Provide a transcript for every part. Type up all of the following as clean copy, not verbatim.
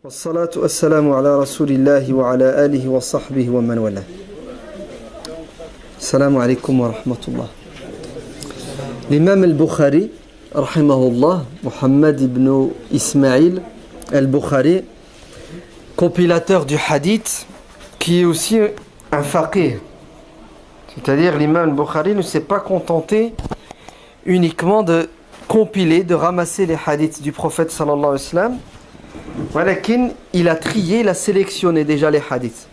والصلاة والسلام على رسول الله وعلى آله وصحبه ومن والاه. السلام عليكم ورحمة الله. L'imam al-Bukhari, rahimahullah, Muhammad ibn Ismail al-Bukhari, compilateur du hadith, qui est aussi un faqih. C'est-à-dire l'imam al-Bukhari ne s'est pas contenté uniquement de compiler, de ramasser les hadiths du prophète sallallahu alayhi wa sallam. Walakin, il a trié, il a sélectionné déjà les hadiths.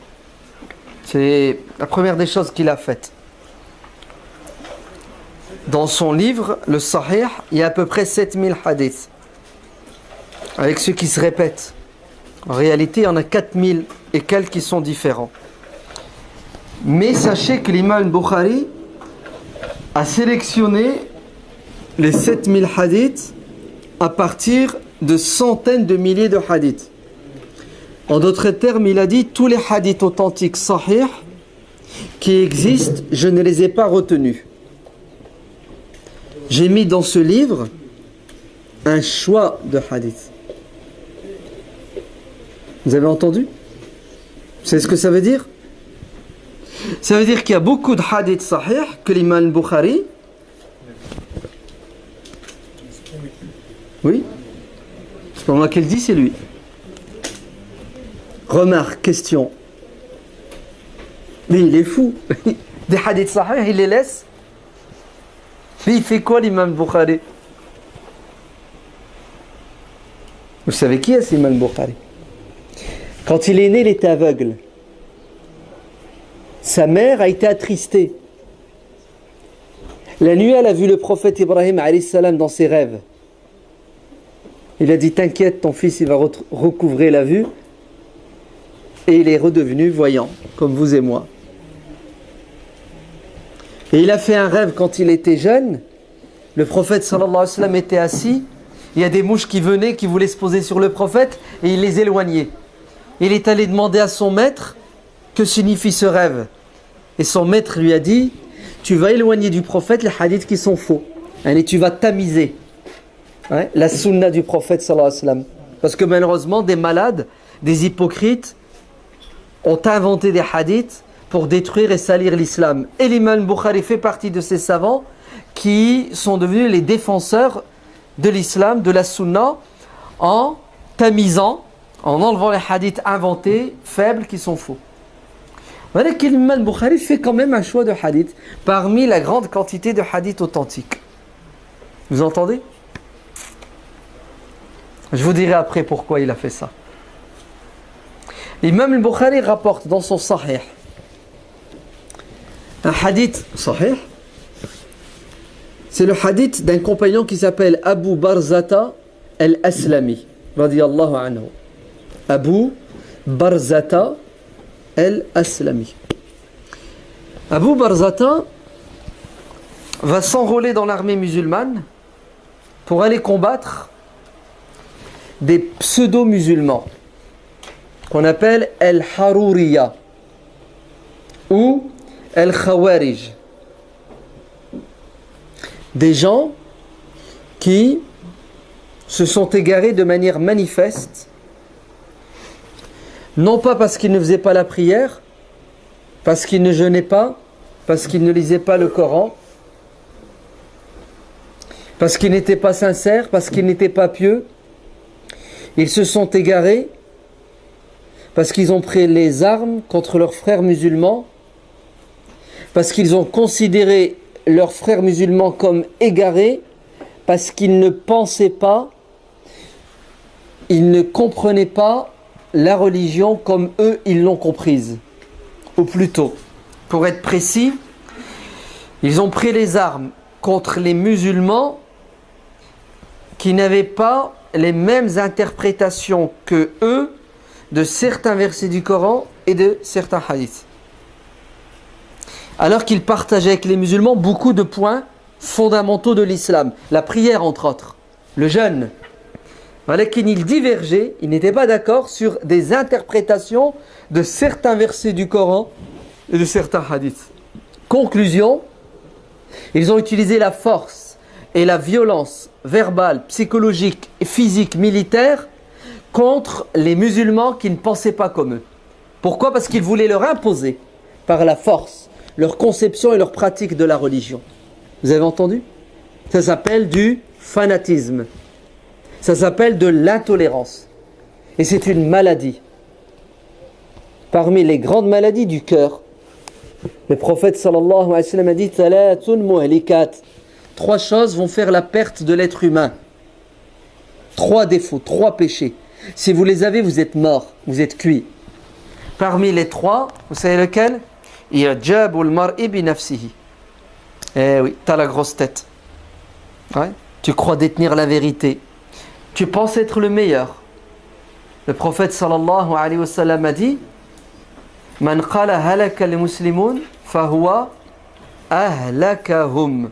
C'est la première des choses qu'il a faites. Dans son livre, le Sahih, il y a à peu près 7000 hadiths. Avec ceux qui se répètent. En réalité, il y en a 4000 et quelques qui sont différents. Mais sachez que l'imam Bukhari a sélectionné les 7000 hadiths à partir de centaines de milliers de hadiths. En d'autres termes, il a dit tous les hadiths authentiques sahih qui existent, je ne les ai pas retenus. J'ai mis dans ce livre un choix de hadiths. Vous avez entendu? Vous savez ce que ça veut dire? Ça veut dire qu'il y a beaucoup de hadiths sahih que l'imam Bukhari. Oui? C'est pas moi qui le dis, c'est lui. Remarque, question. Mais il est fou. Des hadiths sahih, il les laisse. Mais il fait quoi l'imam Bukhari? Vous savez qui est l'imam Bukhari? Quand il est né, il était aveugle. Sa mère a été attristée. La nuit, elle a vu le prophète Ibrahim alayhi salam dans ses rêves. Il a dit, t'inquiète, ton fils il va recouvrer la vue. Et il est redevenu voyant, comme vous et moi. Et il a fait un rêve quand il était jeune. Le prophète sallallahu alayhi wa sallam était assis. Il y a des mouches qui venaient, qui voulaient se poser sur le prophète, et il les éloignait. Il est allé demander à son maître, que signifie ce rêve? Et son maître lui a dit, tu vas éloigner du prophète les hadiths qui sont faux. Et tu vas tamiser. Ouais, la sunna du prophète sallallahu alayhi wa sallam. Parce que malheureusement des malades, des hypocrites ont inventé des hadiths pour détruire et salir l'islam. Et l'imam Bukhari fait partie de ces savants qui sont devenus les défenseurs de l'islam, de la sunna, en tamisant, en enlevant les hadiths inventés, faibles, qui sont faux. Voilà que l'imam Bukhari fait quand même un choix de hadiths parmi la grande quantité de hadiths authentiques. Vous entendez? Je vous dirai après pourquoi il a fait ça. L'imam al-Bukhari rapporte dans son Sahih un hadith Sahih. C'est le hadith d'un compagnon qui s'appelle Abu Barzata al-Aslami radiyallahu anhu. Abu Barzata al-Aslami. Abu Barzata va s'enrôler dans l'armée musulmane pour aller combattre des pseudo-musulmans qu'on appelle Al-Haruriya ou Al-Khawarij. Des gens qui se sont égarés de manière manifeste, non pas parce qu'ils ne faisaient pas la prière, parce qu'ils ne jeûnaient pas, parce qu'ils ne lisaient pas le Coran, parce qu'ils n'étaient pas sincères, parce qu'ils n'étaient pas pieux. Ils se sont égarés parce qu'ils ont pris les armes contre leurs frères musulmans, parce qu'ils ont considéré leurs frères musulmans comme égarés, parce qu'ils ne pensaient pas, ils ne comprenaient pas la religion comme eux, ils l'ont comprise. Ou plutôt, pour être précis, ils ont pris les armes contre les musulmans qui n'avaient pas les mêmes interprétations que eux de certains versets du Coran et de certains hadiths. Alors qu'ils partageaient avec les musulmans beaucoup de points fondamentaux de l'islam. La prière entre autres, le jeûne. Voilà qu'ils divergeaient, ils n'étaient pas d'accord sur des interprétations de certains versets du Coran et de certains hadiths. Conclusion, ils ont utilisé la force et la violence verbale, psychologique, physique, militaire contre les musulmans qui ne pensaient pas comme eux. Pourquoi? Parce qu'ils voulaient leur imposer par la force leur conception et leur pratique de la religion. Vous avez entendu? Ça s'appelle du fanatisme. Ça s'appelle de l'intolérance. Et c'est une maladie. Parmi les grandes maladies du cœur, le prophète sallallahu alayhi wa sallam a dit Thalatun muhlikat. 3 choses vont faire la perte de l'être humain. 3 défauts, 3 péchés. Si vous les avez, vous êtes mort, vous êtes cuit. Parmi les 3, vous savez lequel? I'jabul mar'i bi nafsihi. Eh oui, t'as la grosse tête. Ouais. Tu crois détenir la vérité. Tu penses être le meilleur. Le prophète sallallahu alayhi wa sallam a dit Man qala halaka al-muslimun fahuwa ahlakahum.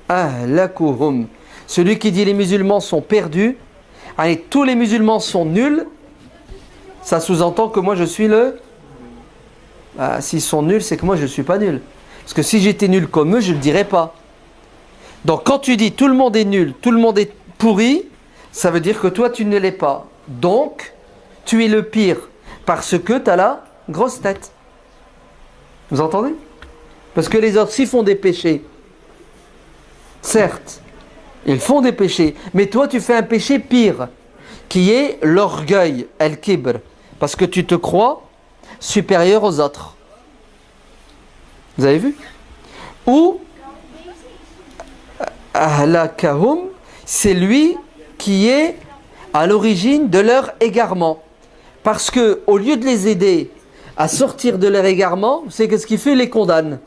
Ahlakuhum. Celui qui dit les musulmans sont perdus, allez, tous les musulmans sont nuls, ça sous-entend que moi je suis le... s'ils sont nuls, c'est que moi je ne suis pas nul. Parce que si j'étais nul comme eux, je ne le dirais pas. Donc quand tu dis tout le monde est nul, tout le monde est pourri, ça veut dire que toi tu ne l'es pas. Donc, tu es le pire parce que tu as la grosse tête. Vous entendez? Parce que les autres, s'ils font des péchés, certes, ils font des péchés, mais toi tu fais un péché pire, qui est l'orgueil, al-kibr, parce que tu te crois supérieur aux autres. Vous avez vu? Ou ahlakahum, c'est lui qui est à l'origine de leur égarement. Parce que au lieu de les aider à sortir de leur égarement, c'est qu'est-ce qu'il fait? Il les condamne.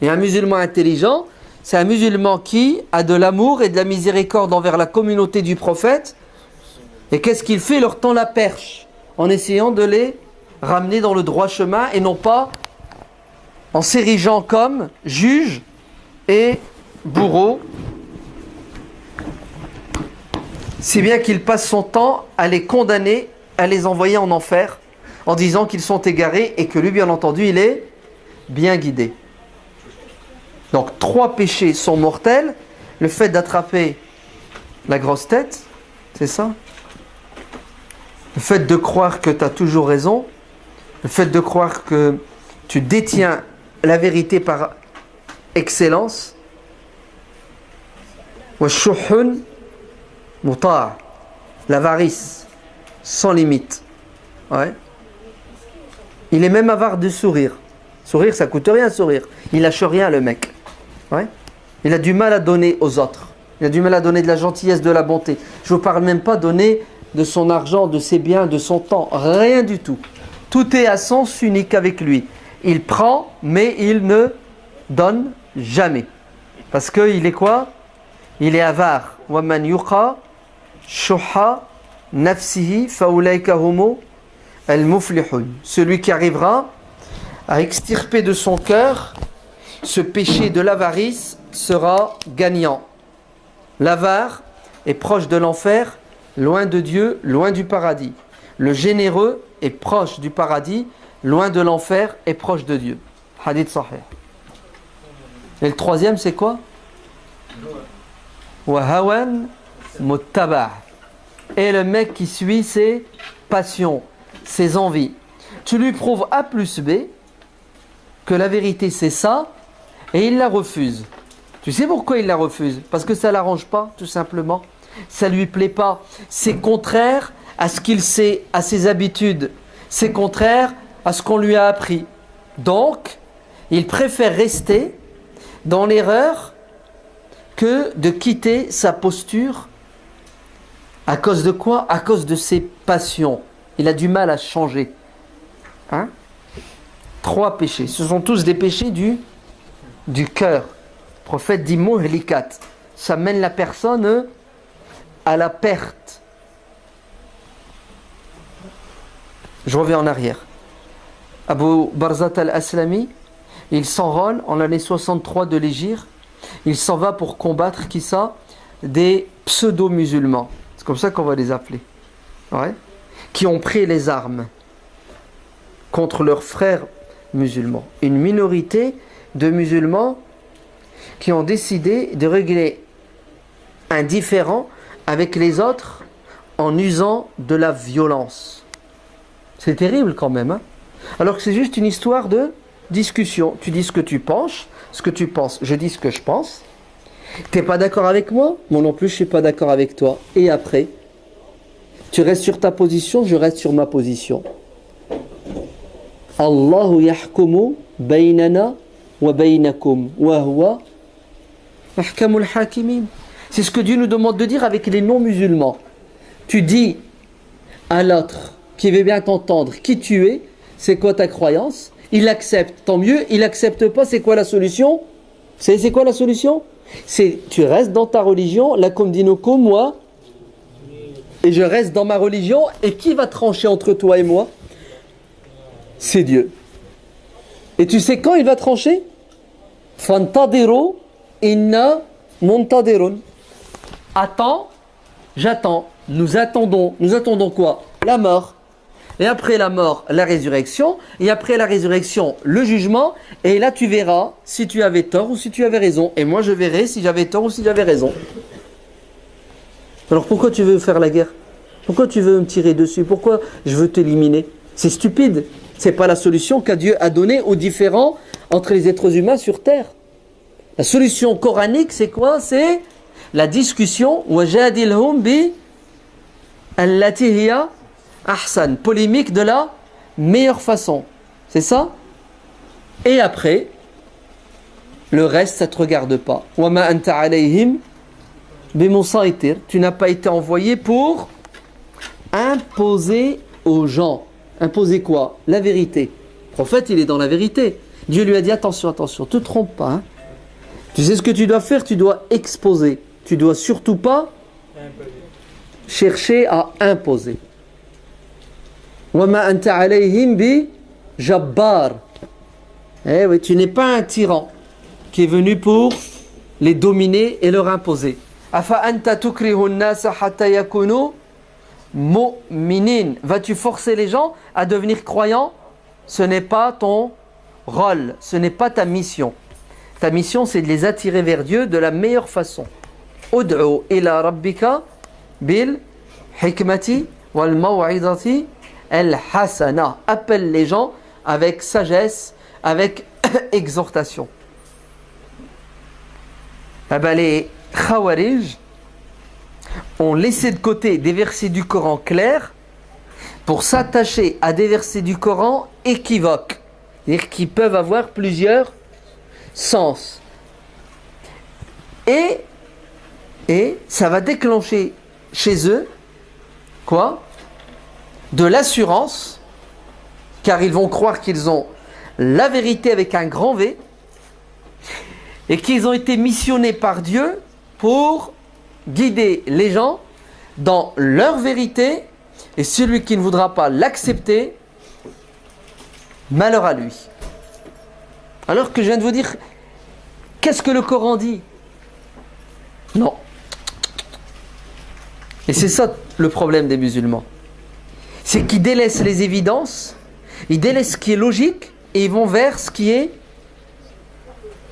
Et un musulman intelligent, c'est un musulman qui a de l'amour et de la miséricorde envers la communauté du prophète. Et qu'est-ce qu'il fait? Il leur tend la perche en essayant de les ramener dans le droit chemin et non pas en s'érigeant comme juge et bourreau. Si bien qu'il passe son temps à les condamner, à les envoyer en enfer en disant qu'ils sont égarés et que lui, bien entendu, il est bien guidé. Donc 3 péchés sont mortels. Le fait d'attraper la grosse tête, c'est ça. Le fait de croire que tu as toujours raison. Le fait de croire que tu détiens la vérité par excellence. Washuhun muta', l'avarice sans limite. Ouais. Il est même avare de sourire. Sourire, ça coûte rien, sourire. Il lâche rien, le mec. Ouais. Il a du mal à donner aux autres. Il a du mal à donner de la gentillesse, de la bonté. Je ne vous parle même pas donner de son argent, de ses biens, de son temps. Rien du tout. Tout est à sens unique avec lui. Il prend, mais il ne donne jamais. Parce qu'il est quoi? Il est avare. وَمَنْ يُقَى شُحَّ نَفْسِهِ فَأُولَيْكَ هُمُ الْمُفْلِحُونَ. Celui qui arrivera à extirper de son cœur ce péché de l'avarice sera gagnant. L'avare est proche de l'enfer, loin de Dieu, loin du paradis. Le généreux est proche du paradis, loin de l'enfer et proche de Dieu. Hadith sahih. Et le 3e, c'est quoi? Wa hawan muttaba'. Et le mec qui suit ses passions, ses envies. Tu lui prouves A plus B que la vérité c'est ça et il la refuse. Tu sais pourquoi il la refuse? Parce que ça ne l'arrange pas, tout simplement. Ça ne lui plaît pas. C'est contraire à ce qu'il sait, à ses habitudes. C'est contraire à ce qu'on lui a appris. Donc, il préfère rester dans l'erreur que de quitter sa posture. À cause de quoi? À cause de ses passions. Il a du mal à changer. Hein? 3 péchés. Ce sont tous des péchés du cœur. Le prophète dit muhlikat. Ça mène la personne à la perte. Je reviens en arrière. Abu Barzat al-Aslami, il s'enrôle en l'année 63 de l'Hégire. Il s'en va pour combattre, qui ça? Des pseudo-musulmans. C'est comme ça qu'on va les appeler. Ouais. Qui ont pris les armes contre leurs frères musulmans. Une minorité de musulmans qui ont décidé de régler un différend avec les autres en usant de la violence. C'est terrible quand même, hein? Alors que c'est juste une histoire de discussion. Tu dis ce que tu penses, je dis ce que je pense. T'es pas d'accord avec moi? Moi non plus, je suis pas d'accord avec toi. Et après, tu restes sur ta position, je reste sur ma position. Allahu yahkumu baynana wa baynakum wa huwa ahkamul hakimin. C'est ce que Dieu nous demande de dire avec les non-musulmans. Tu dis à l'autre qui veut bien t'entendre qui tu es, c'est quoi ta croyance? Il accepte, tant mieux. Il accepte pas, c'est quoi la solution? C'est quoi la solution? C'est tu restes dans ta religion, lakum dinukum moi, et je reste dans ma religion. Et qui va trancher entre toi et moi? C'est Dieu. Et tu sais quand il va trancher? Fantadiru inna muntadirun. Attends, j'attends. Nous attendons quoi? La mort. Et après la mort, la résurrection. Et après la résurrection, le jugement. Et là, tu verras si tu avais tort ou si tu avais raison. Et moi, je verrai si j'avais tort ou si j'avais raison. Alors pourquoi tu veux faire la guerre? Pourquoi tu veux me tirer dessus? Pourquoi je veux t'éliminer? C'est stupide. C'est pas la solution qu'à Dieu a donnée aux différends entre les êtres humains sur terre. La solution coranique, c'est quoi? C'est la discussion. Wajadilhum bi allati hiya ahsan. Polémique de la meilleure façon. C'est ça? Et après, le reste, ça ne te regarde pas. Wama anta alayhim bimusaitir. Tu n'as pas été envoyé pour imposer aux gens. Imposer quoi? La vérité. Le prophète, il est dans la vérité. Dieu lui a dit attention, attention, ne te trompe pas. Hein. Tu sais ce que tu dois faire? Tu dois exposer. Tu dois surtout pas chercher à imposer. Wama anta alayhim bi jabbar. Eh oui, tu n'es pas un tyran qui est venu pour les dominer et leur imposer. Afa anta tukrihu an-nasa hatta yakunu mu'minin. Vas-tu forcer les gens à devenir croyants? Ce n'est pas ton rôle, ce n'est pas ta mission. Ta mission, c'est de les attirer vers Dieu de la meilleure façon. Ud'u ila rabbika bil hikmati wal maw'izati al hasana. Appelle les gens avec sagesse, avec exhortation. Eh ben, les Khawarij ont laissé de côté des versets du Coran clairs pour s'attacher à des versets du Coran équivoques, c'est-à-dire qui peuvent avoir plusieurs sens. Et ça va déclencher chez eux quoi? De l'assurance, car ils vont croire qu'ils ont la vérité avec un grand V et qu'ils ont été missionnés par Dieu pour guider les gens dans leur vérité, et celui qui ne voudra pas l'accepter, malheur à lui. Alors que je viens de vous dire, qu'est-ce que le Coran dit? Non. Et c'est ça le problème des musulmans. C'est qu'ils délaissent les évidences, ils délaissent ce qui est logique, et ils vont vers ce qui est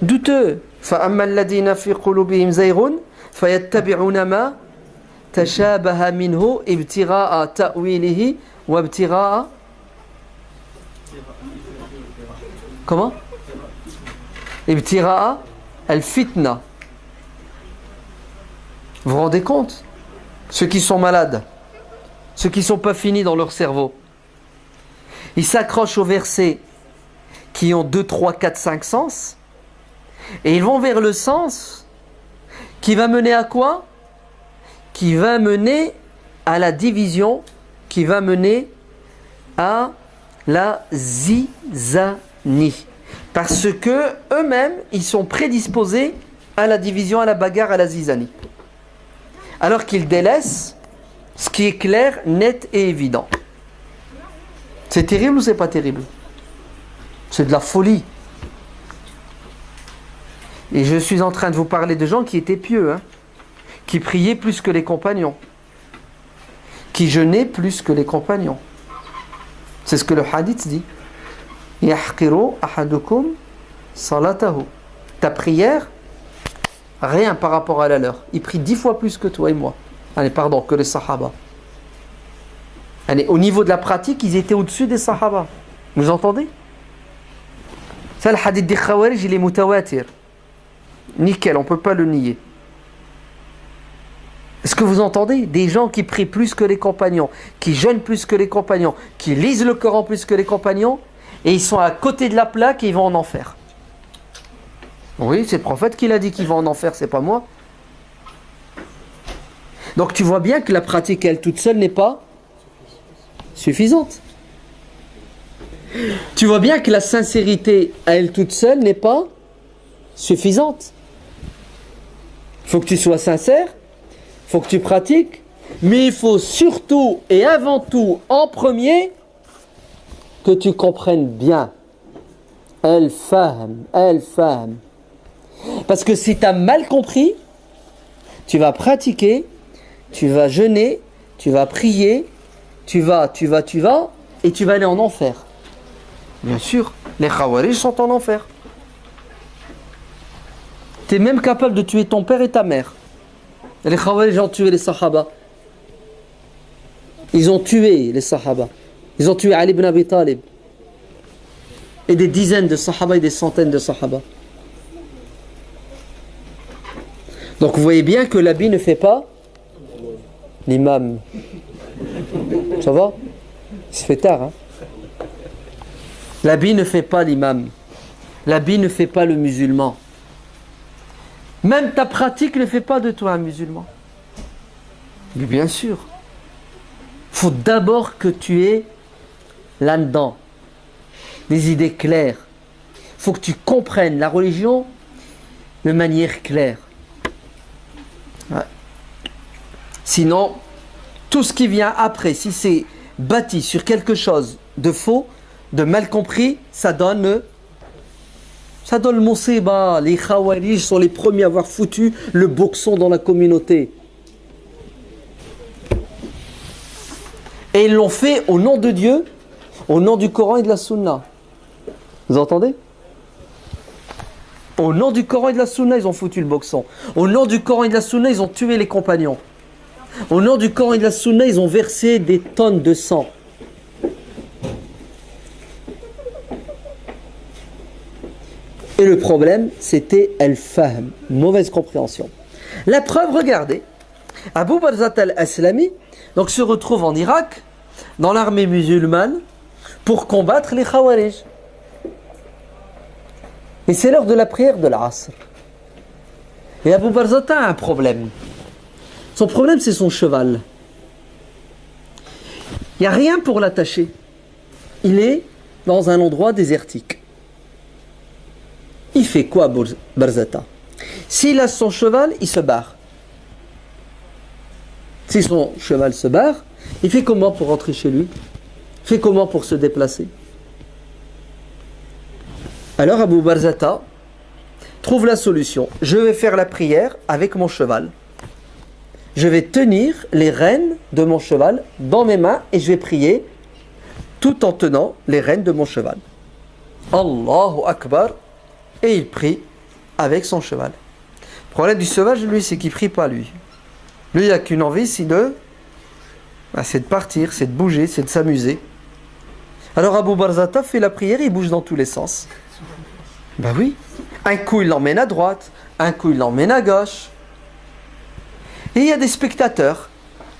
douteux. فَأَمَّا الَّذِينَ فِي قُلُوبِهِمْ زَيْغٌ فَيَتَّبِعُونَ مَا تَشَابَهَ مِنْهُ ابْتِغَاءَ تَأْوِيلِهِ وَابْتِغَاءَ comment? ابْتِغَاءَ الْفِتْنَةِ. Vous vous rendez compte? Ceux qui sont malades, ceux qui ne sont pas finis dans leur cerveau, ils s'accrochent aux versets qui ont 2, 3, 4, 5 sens, et ils vont vers le sens qui va mener à quoi? Qui va mener à la division, qui va mener à la zizanie. Parce que eux-mêmes, ils sont prédisposés à la division, à la bagarre, à la zizanie. Alors qu'ils délaissent ce qui est clair, net et évident. C'est terrible ou c'est pas terrible? C'est de la folie. Et je suis en train de vous parler de gens qui étaient pieux, hein, qui priaient plus que les compagnons, qui jeûnaient plus que les compagnons. C'est ce que le hadith dit. Yahqiru ahadukum salatahu. Ta prière, rien par rapport à la leur. Ils prient 10 fois plus que toi et moi. Allez, pardon, que les sahaba. Allez, au niveau de la pratique, ils étaient au-dessus des Sahaba. Vous entendez? Ça, le hadith des Khawarij, il est mutawatir. Nickel, on ne peut pas le nier. Est-ce que vous entendez? Des gens qui prient plus que les compagnons, qui jeûnent plus que les compagnons, qui lisent le Coran plus que les compagnons, et ils sont à côté de la plaque et ils vont en enfer. Oui, c'est le prophète qui l'a dit qu'ils vont en enfer, c'est pas moi. Donc tu vois bien que la pratique, elle toute seule, n'est pas suffisante. Tu vois bien que la sincérité, à elle toute seule, n'est pas suffisante. Il faut que tu sois sincère, il faut que tu pratiques, mais il faut surtout et avant tout, en premier, que tu comprennes bien. Al-fahm. Parce que si tu as mal compris, tu vas pratiquer, tu vas jeûner, tu vas prier, tu vas, et tu vas aller en enfer. Bien sûr, les Khawarij sont en enfer. Tu es même capable de tuer ton père et ta mère. Et les Khawarij ont tué les Sahaba. Ils ont tué les Sahaba. Ils ont tué Ali ibn Abi Talib. Et des dizaines de Sahaba et des centaines de Sahaba. Donc vous voyez bien que l'habit ne fait pas l'imam. Ça va? Il se fait tard, hein? L'habit ne fait pas l'imam. L'habit ne fait pas le musulman. Même ta pratique ne fait pas de toi un musulman. Mais bien sûr. Il faut d'abord que tu aies là-dedans des idées claires. Il faut que tu comprennes la religion de manière claire. Ouais. Sinon, tout ce qui vient après, si c'est bâti sur quelque chose de faux, de mal compris, ça donne le moussiba. Les Khawarij sont les premiers à avoir foutu le boxon dans la communauté. Et ils l'ont fait au nom de Dieu, au nom du Coran et de la Sunna. Vous entendez? Au nom du Coran et de la Sunna, ils ont foutu le boxon. Au nom du Coran et de la Sunna, ils ont tué les compagnons. Au nom du Coran et de la Sunna, ils ont versé des tonnes de sang. Et le problème, c'était al-fahm, mauvaise compréhension. La preuve, regardez, Abu Barzat al-Aslami donc, se retrouve en Irak, dans l'armée musulmane, pour combattre les Khawarij. Et c'est l'heure de la prière de l'Asr. Et Abu Barzat a un problème. Son problème, c'est son cheval. Il n'y a rien pour l'attacher. Il est dans un endroit désertique. Il fait quoi, Barzata? S'il a son cheval, il se barre. Si son cheval se barre, il fait comment pour rentrer chez lui? Il fait comment pour se déplacer? Alors Abu Barzata trouve la solution. Je vais faire la prière avec mon cheval. Je vais tenir les rênes de mon cheval dans mes mains et je vais prier tout en tenant les rênes de mon cheval. Allahu Akbar. Et il prie avec son cheval. Le problème du sauvage, lui, c'est qu'il ne prie pas, lui. Lui, il n'a qu'une envie, c'est de partir, c'est de bouger, c'est de s'amuser. Alors Abu Barzata fait la prière, il bouge dans tous les sens. Ben oui. Un coup, il l'emmène à droite, un coup, il l'emmène à gauche. Et il y a des spectateurs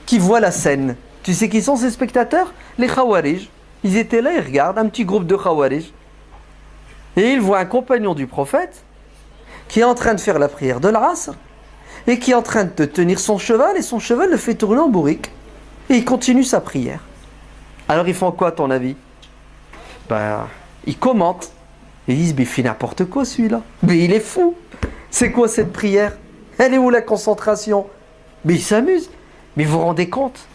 qui voient la scène. Tu sais qui sont ces spectateurs? Les Khawarij. Ils étaient là, ils regardent, un petit groupe de Khawarij. Et ils voient un compagnon du prophète qui est en train de faire la prière de l'Asr et qui est en train de tenir son cheval et son cheval le fait tourner en bourrique. Et il continue sa prière. Alors ils font quoi à ton avis? Ben, ils commentent. Ils disent, mais il fait n'importe quoi celui-là. Mais il est fou. C'est quoi cette prière? Elle est où la concentration? Mais il s'amuse. Mais vous vous rendez compte?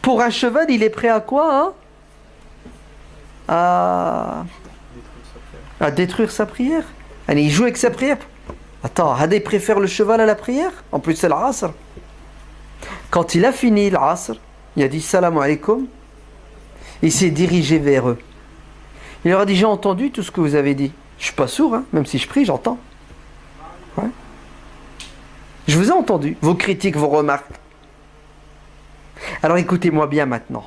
Pour un cheval, il est prêt à quoi, hein? À détruire sa prière. Allez, il joue avec sa prière. Attends, Hadé préfère le cheval à la prière? En plus, c'est l'Asr. Quand il a fini l'Asr, il a dit salam alaikum. Il s'est dirigé vers eux. Il leur a dit, j'ai entendu tout ce que vous avez dit. Je ne suis pas sourd, hein, même si je prie, j'entends. Ouais. Je vous ai entendu, vos critiques, vos remarques. Alors écoutez-moi bien maintenant.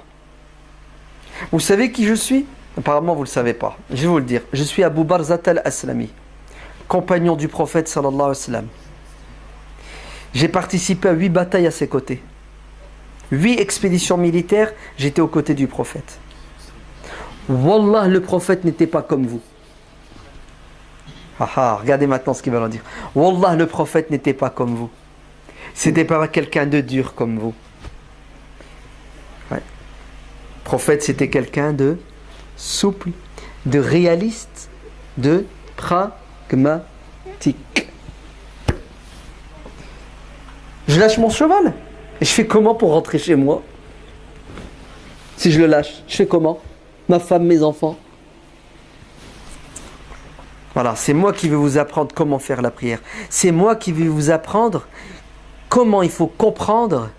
Vous savez qui je suis? Apparemment, vous ne le savez pas. Je vais vous le dire. Je suis Abu Barzat al-Aslami, compagnon du prophète sallallahu alayhi wa sallam. J'ai participé à 8 batailles à ses côtés. 8 expéditions militaires, j'étais aux côtés du prophète. Wallah, le prophète n'était pas comme vous. Regardez maintenant ce qu'il va leur dire. Wallah, le prophète n'était pas comme vous. C'était pas quelqu'un de dur comme vous. Ouais. Le prophète, c'était quelqu'un de souple, de réaliste, de pragmatique. Je lâche mon cheval et je fais comment pour rentrer chez moi? Si je le lâche, je fais comment? Ma femme, mes enfants. Voilà, c'est moi qui vais vous apprendre comment faire la prière. C'est moi qui vais vous apprendre comment il faut comprendre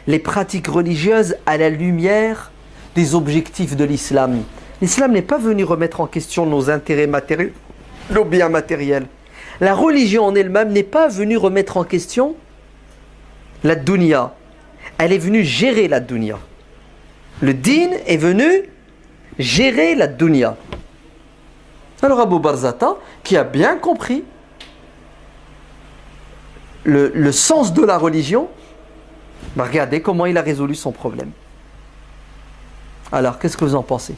les pratiques religieuses à la lumière des objectifs de l'islam. L'islam n'est pas venu remettre en question nos intérêts matériels, nos biens matériels. La religion en elle-même n'est pas venue remettre en question la dunya. Elle est venue gérer la dunya. Le din est venu gérer la dunya. Alors Abu Barzata, qui a bien compris le sens de la religion, regardez comment il a résolu son problème. Alors, qu'est-ce que vous en pensez?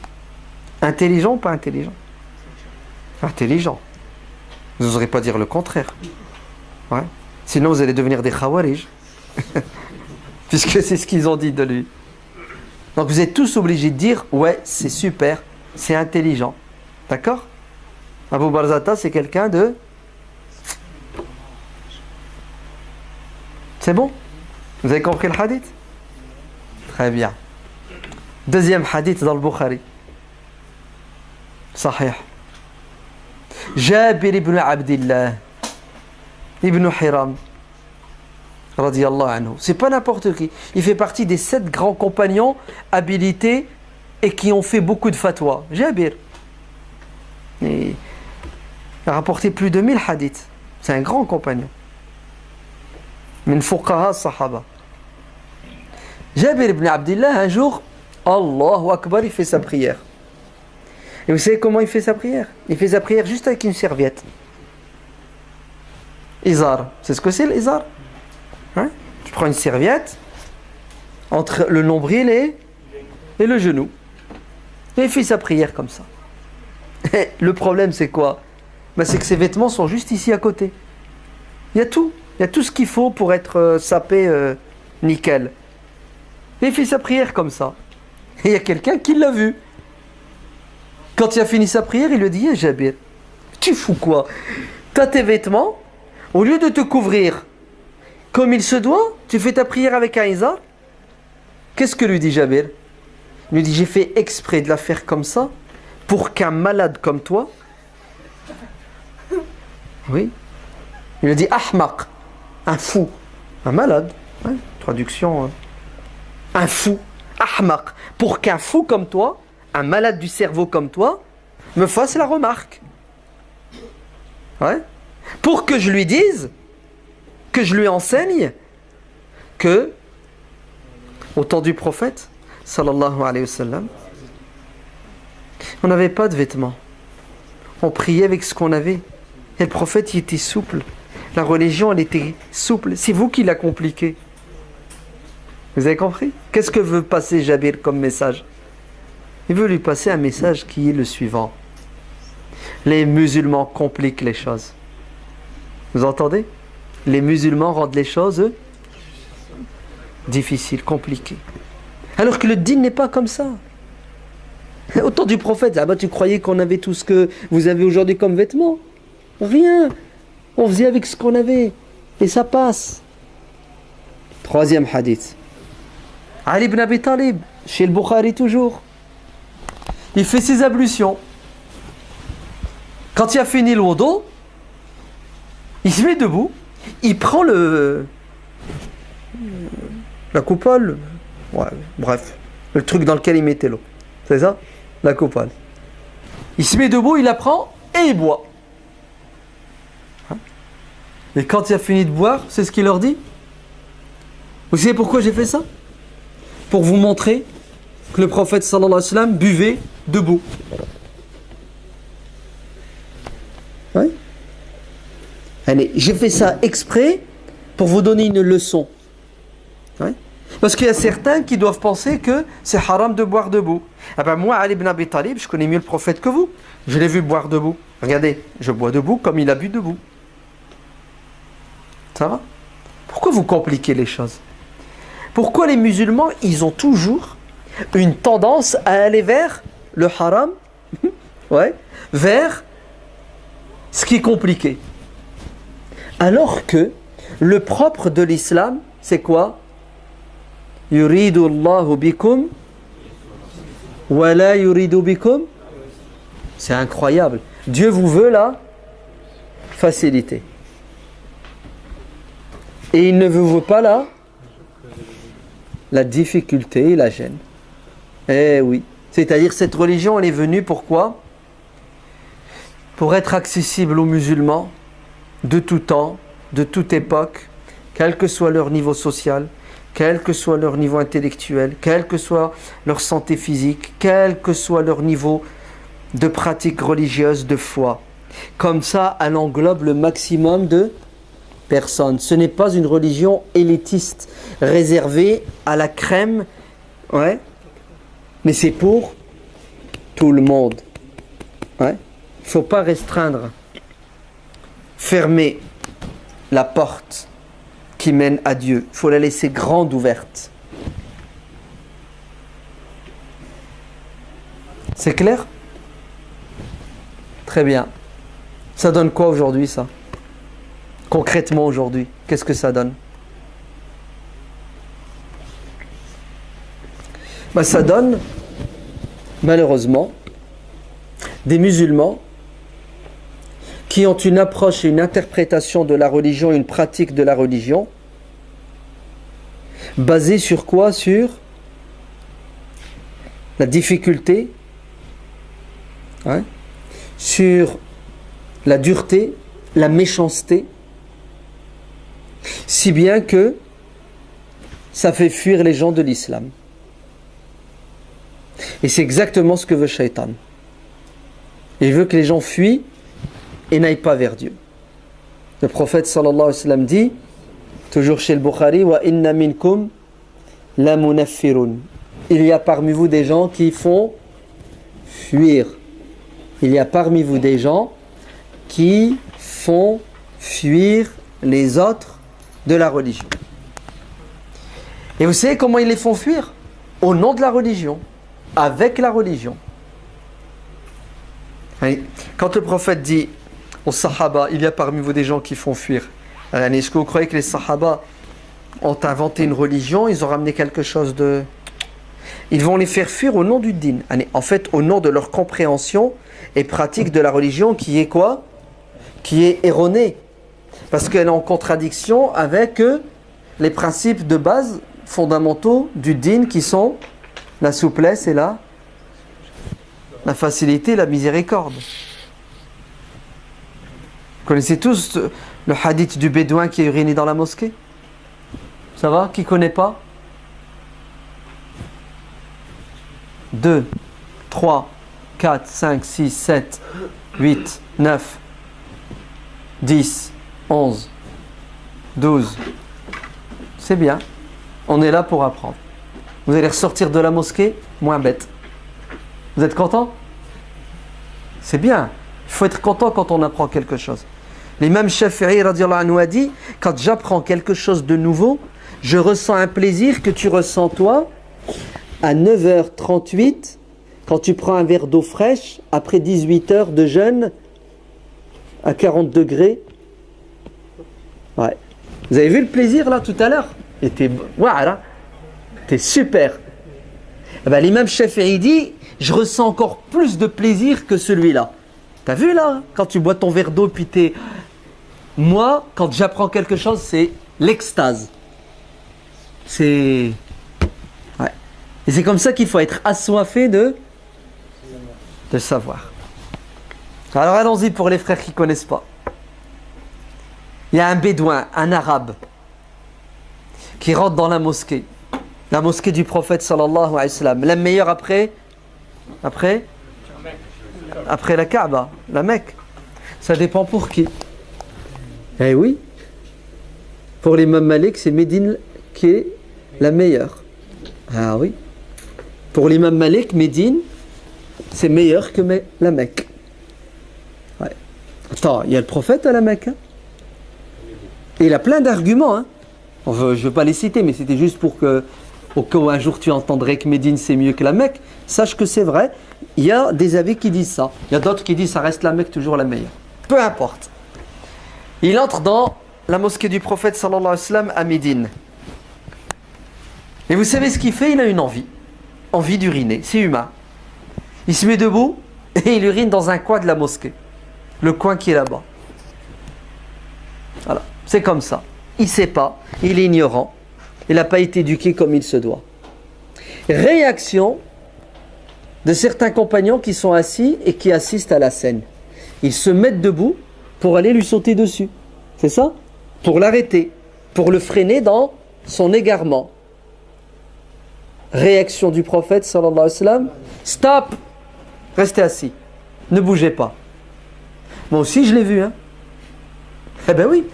Intelligent ou pas intelligent? Intelligent. Vous n'oserez pas dire le contraire. Ouais. Sinon, vous allez devenir des khawarij. Puisque c'est ce qu'ils ont dit de lui. Donc, vous êtes tous obligés de dire, ouais, c'est super, c'est intelligent. D'accord? Abu Barzata, c'est quelqu'un de... C'est bon? Vous avez compris le hadith? Très bien. Deuxième hadith dans le Bukhari. Sahih. Jabir ibn Abdillah ibn Hiram radiyallahu anhu. C'est pas n'importe qui. Il fait partie des 7 grands compagnons habilités et qui ont fait beaucoup de fatwas. Jabir. Il a rapporté plus de 1000 hadiths. C'est un grand compagnon. Min fuqaha sahaba. Jabir ibn Abdillah, un jour, Allahu Akbar, il fait sa prière. Et vous savez comment il fait sa prière? Il fait sa prière juste avec une serviette. Izar. C'est ce que c'est l'izar? Hein? Tu prends une serviette entre le nombril et le genou. Et il fait sa prière comme ça. Et le problème, c'est quoi? C'est que ses vêtements sont juste ici à côté. Il y a tout. Il y a tout ce qu'il faut pour être sapé nickel. Et il fait sa prière comme ça. Et il y a quelqu'un qui l'a vu. Quand il a fini sa prière, il lui dit: Jabir, tu fous quoi? Tu as tes vêtements, au lieu de te couvrir comme il se doit, tu fais ta prière avec un izar. Qu'est-ce que lui dit Jabir? Il lui dit: j'ai fait exprès de la faire comme ça pour qu'un malade comme toi... Oui. Il lui dit: ahmaq, un fou, un malade. Ouais, traduction. Hein. Un fou, ahmaq, pour qu'un fou comme toi, un malade du cerveau comme toi, me fasse la remarque. Ouais. Pour que je lui dise, que je lui enseigne que, au temps du prophète, sallallahu alayhi wa sallam, on n'avait pas de vêtements. On priait avec ce qu'on avait. Et le prophète, il était souple. La religion, elle était souple. C'est vous qui la compliquez. Vous avez compris? Qu'est-ce que veut passer Jabir comme message? Il veut lui passer un message qui est le suivant. Les musulmans compliquent les choses. Vous entendez? Les musulmans rendent les choses difficiles, compliquées. Alors que le dîn n'est pas comme ça. Au temps du prophète, là-bas, tu croyais qu'on avait tout ce que vous avez aujourd'hui comme vêtements? Rien. On faisait avec ce qu'on avait. Et ça passe. Troisième hadith. Ali ibn Abi Talib, chez le Bukhari toujours. Il fait ses ablutions. Quand il a fini le wudu, il se met debout, il prend la coupole, ouais, bref, le truc dans lequel il mettait l'eau. C'est ça? La coupole. Il se met debout, il la prend et il boit. Et quand il a fini de boire, c'est ce qu'il leur dit. Vous savez pourquoi j'ai fait ça? Pour vous montrer que le prophète sallallahu alayhi wa sallam buvait debout. Oui. Allez, j'ai fait ça exprès pour vous donner une leçon. Oui. Parce qu'il y a certains qui doivent penser que c'est haram de boire debout. Ah ben moi, Ali ibn Abi Talib, je connais mieux le prophète que vous. Je l'ai vu boire debout. Regardez, je bois debout comme il a bu debout. Ça va? Pourquoi vous compliquez les choses? Pourquoi les musulmans, ils ont toujours une tendance à aller vers le haram, ouais, vers ce qui est compliqué? Alors que le propre de l'islam, c'est quoi? Yuridu Allahu bikum wa la yuridu bikum. C'est incroyable. Dieu vous veut la facilité. Et il ne vous veut pas la difficulté et la gêne. Eh oui. C'est-à-dire cette religion, elle est venue pourquoi? Pour être accessible aux musulmans de tout temps, de toute époque, quel que soit leur niveau social, quel que soit leur niveau intellectuel, quelle que soit leur santé physique, quel que soit leur niveau de pratique religieuse, de foi. Comme ça, elle englobe le maximum de personnes. Ce n'est pas une religion élitiste, réservée à la crème, ouais, mais c'est pour tout le monde. Ouais. Il ne faut pas restreindre, fermer la porte qui mène à Dieu. Il faut la laisser grande ouverte. C'est clair? Très bien. Ça donne quoi aujourd'hui, ça? Concrètement aujourd'hui, qu'est-ce que ça donne? Ben, ça donne, malheureusement, des musulmans qui ont une approche et une interprétation de la religion, une pratique de la religion, basée sur quoi? Sur la difficulté, ouais, sur la dureté, la méchanceté, si bien que ça fait fuir les gens de l'islam. Et c'est exactement ce que veut Shaitan. Il veut que les gens fuient et n'aillent pas vers Dieu. Le prophète sallallahu alayhi wa sallam dit, toujours chez le Bukhari, wa inna minkum la munaffirun. Il y a parmi vous des gens qui font fuir. Il y a parmi vous des gens qui font fuir les autres de la religion. Et vous savez comment ils les font fuir? Au nom de la religion, avec la religion. Quand le prophète dit aux Sahaba, il y a parmi vous des gens qui font fuir, est-ce que vous croyez que les Sahaba ont inventé une religion? Ils ont ramené quelque chose de... Ils vont les faire fuir au nom du din. En fait, au nom de leur compréhension et pratique de la religion qui est quoi? Qui est erronée. Parce qu'elle est en contradiction avec les principes de base fondamentaux du din qui sont la souplesse et la facilité et la miséricorde. Vous connaissez tous le hadith du bédouin qui est uriné dans la mosquée? Ça va? Qui ne connaît pas? 2, 3, 4, 5, 6, 7, 8, 9, 10, 11, 12. C'est bien. On est là pour apprendre. Vous allez ressortir de la mosquée moins bête. Vous êtes content? C'est bien. Il faut être content quand on apprend quelque chose. L'imam Shafi'i radiyallahu anhu a dit, quand j'apprends quelque chose de nouveau, je ressens un plaisir que tu ressens toi à 9h38 quand tu prends un verre d'eau fraîche après 18 heures de jeûne à 40 degrés. Ouais. Vous avez vu le plaisir là tout à l'heure? Voilà. C'était super. Eh ben, l'imam Shafi'i dit, je ressens encore plus de plaisir que celui-là. T'as vu là? Quand tu bois ton verre d'eau puis t'es... Moi, quand j'apprends quelque chose, c'est l'extase. C'est... Ouais. Et c'est comme ça qu'il faut être assoiffé de savoir. Alors allons-y pour les frères qui ne connaissent pas. Il y a un bédouin, un arabe, qui rentre dans la mosquée. La mosquée du prophète sallallahu alayhi wa sallam. La meilleure après la Kaaba, la Mecque. Ça dépend pour qui. Eh oui. Pour l'imam Malik, c'est Médine qui est la meilleure. Ah oui. Pour l'imam Malik, Médine, c'est meilleur que la Mecque. Ouais. Attends, il y a le prophète à la Mecque. Hein. Et il a plein d'arguments. Hein. Je ne veux pas les citer, mais c'était juste pour que, au cas où un jour tu entendrais que Médine c'est mieux que la Mecque, sache que c'est vrai. Il y a des avis qui disent ça. Il y a d'autres qui disent ça reste la Mecque toujours la meilleure. Peu importe. Il entre dans la mosquée du prophète sallallahu alayhi wa sallam à Médine. Et vous savez ce qu'il fait? Il a une envie d'uriner, c'est humain. Il se met debout et il urine dans un coin de la mosquée. Le coin qui est là-bas. Voilà, c'est comme ça. Il ne sait pas, il est ignorant, il n'a pas été éduqué comme il se doit. Réaction de certains compagnons qui sont assis et qui assistent à la scène. Ils se mettent debout pour aller lui sauter dessus. C'est ça? Pour l'arrêter, pour le freiner dans son égarement. Réaction du prophète sallallahu alayhi wa sallam. Stop! Restez assis. Ne bougez pas. Moi aussi je l'ai vu. Hein? Eh ben oui.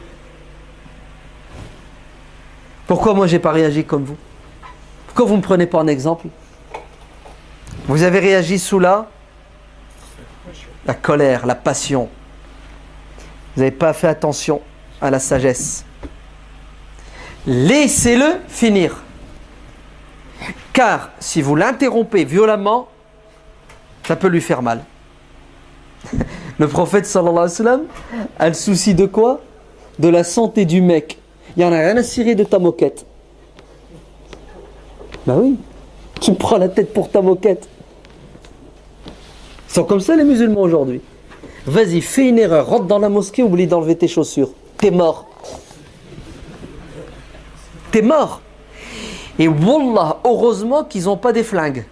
Pourquoi moi j'ai pas réagi comme vous? Pourquoi vous ne me prenez pas en exemple? Vous avez réagi sous la colère, la passion. Vous n'avez pas fait attention à la sagesse. Laissez-le finir. Car si vous l'interrompez violemment, ça peut lui faire mal. Le prophète sallallahu alayhi wa sallam a le souci de quoi? De la santé du mec. Il n'y en a rien à cirer de ta moquette. Ben oui, tu me prends la tête pour ta moquette. Ils sont comme ça les musulmans aujourd'hui. Vas-y, fais une erreur, rentre dans la mosquée, oublie d'enlever tes chaussures. T'es mort. T'es mort. Et wallah, heureusement qu'ils n'ont pas des flingues.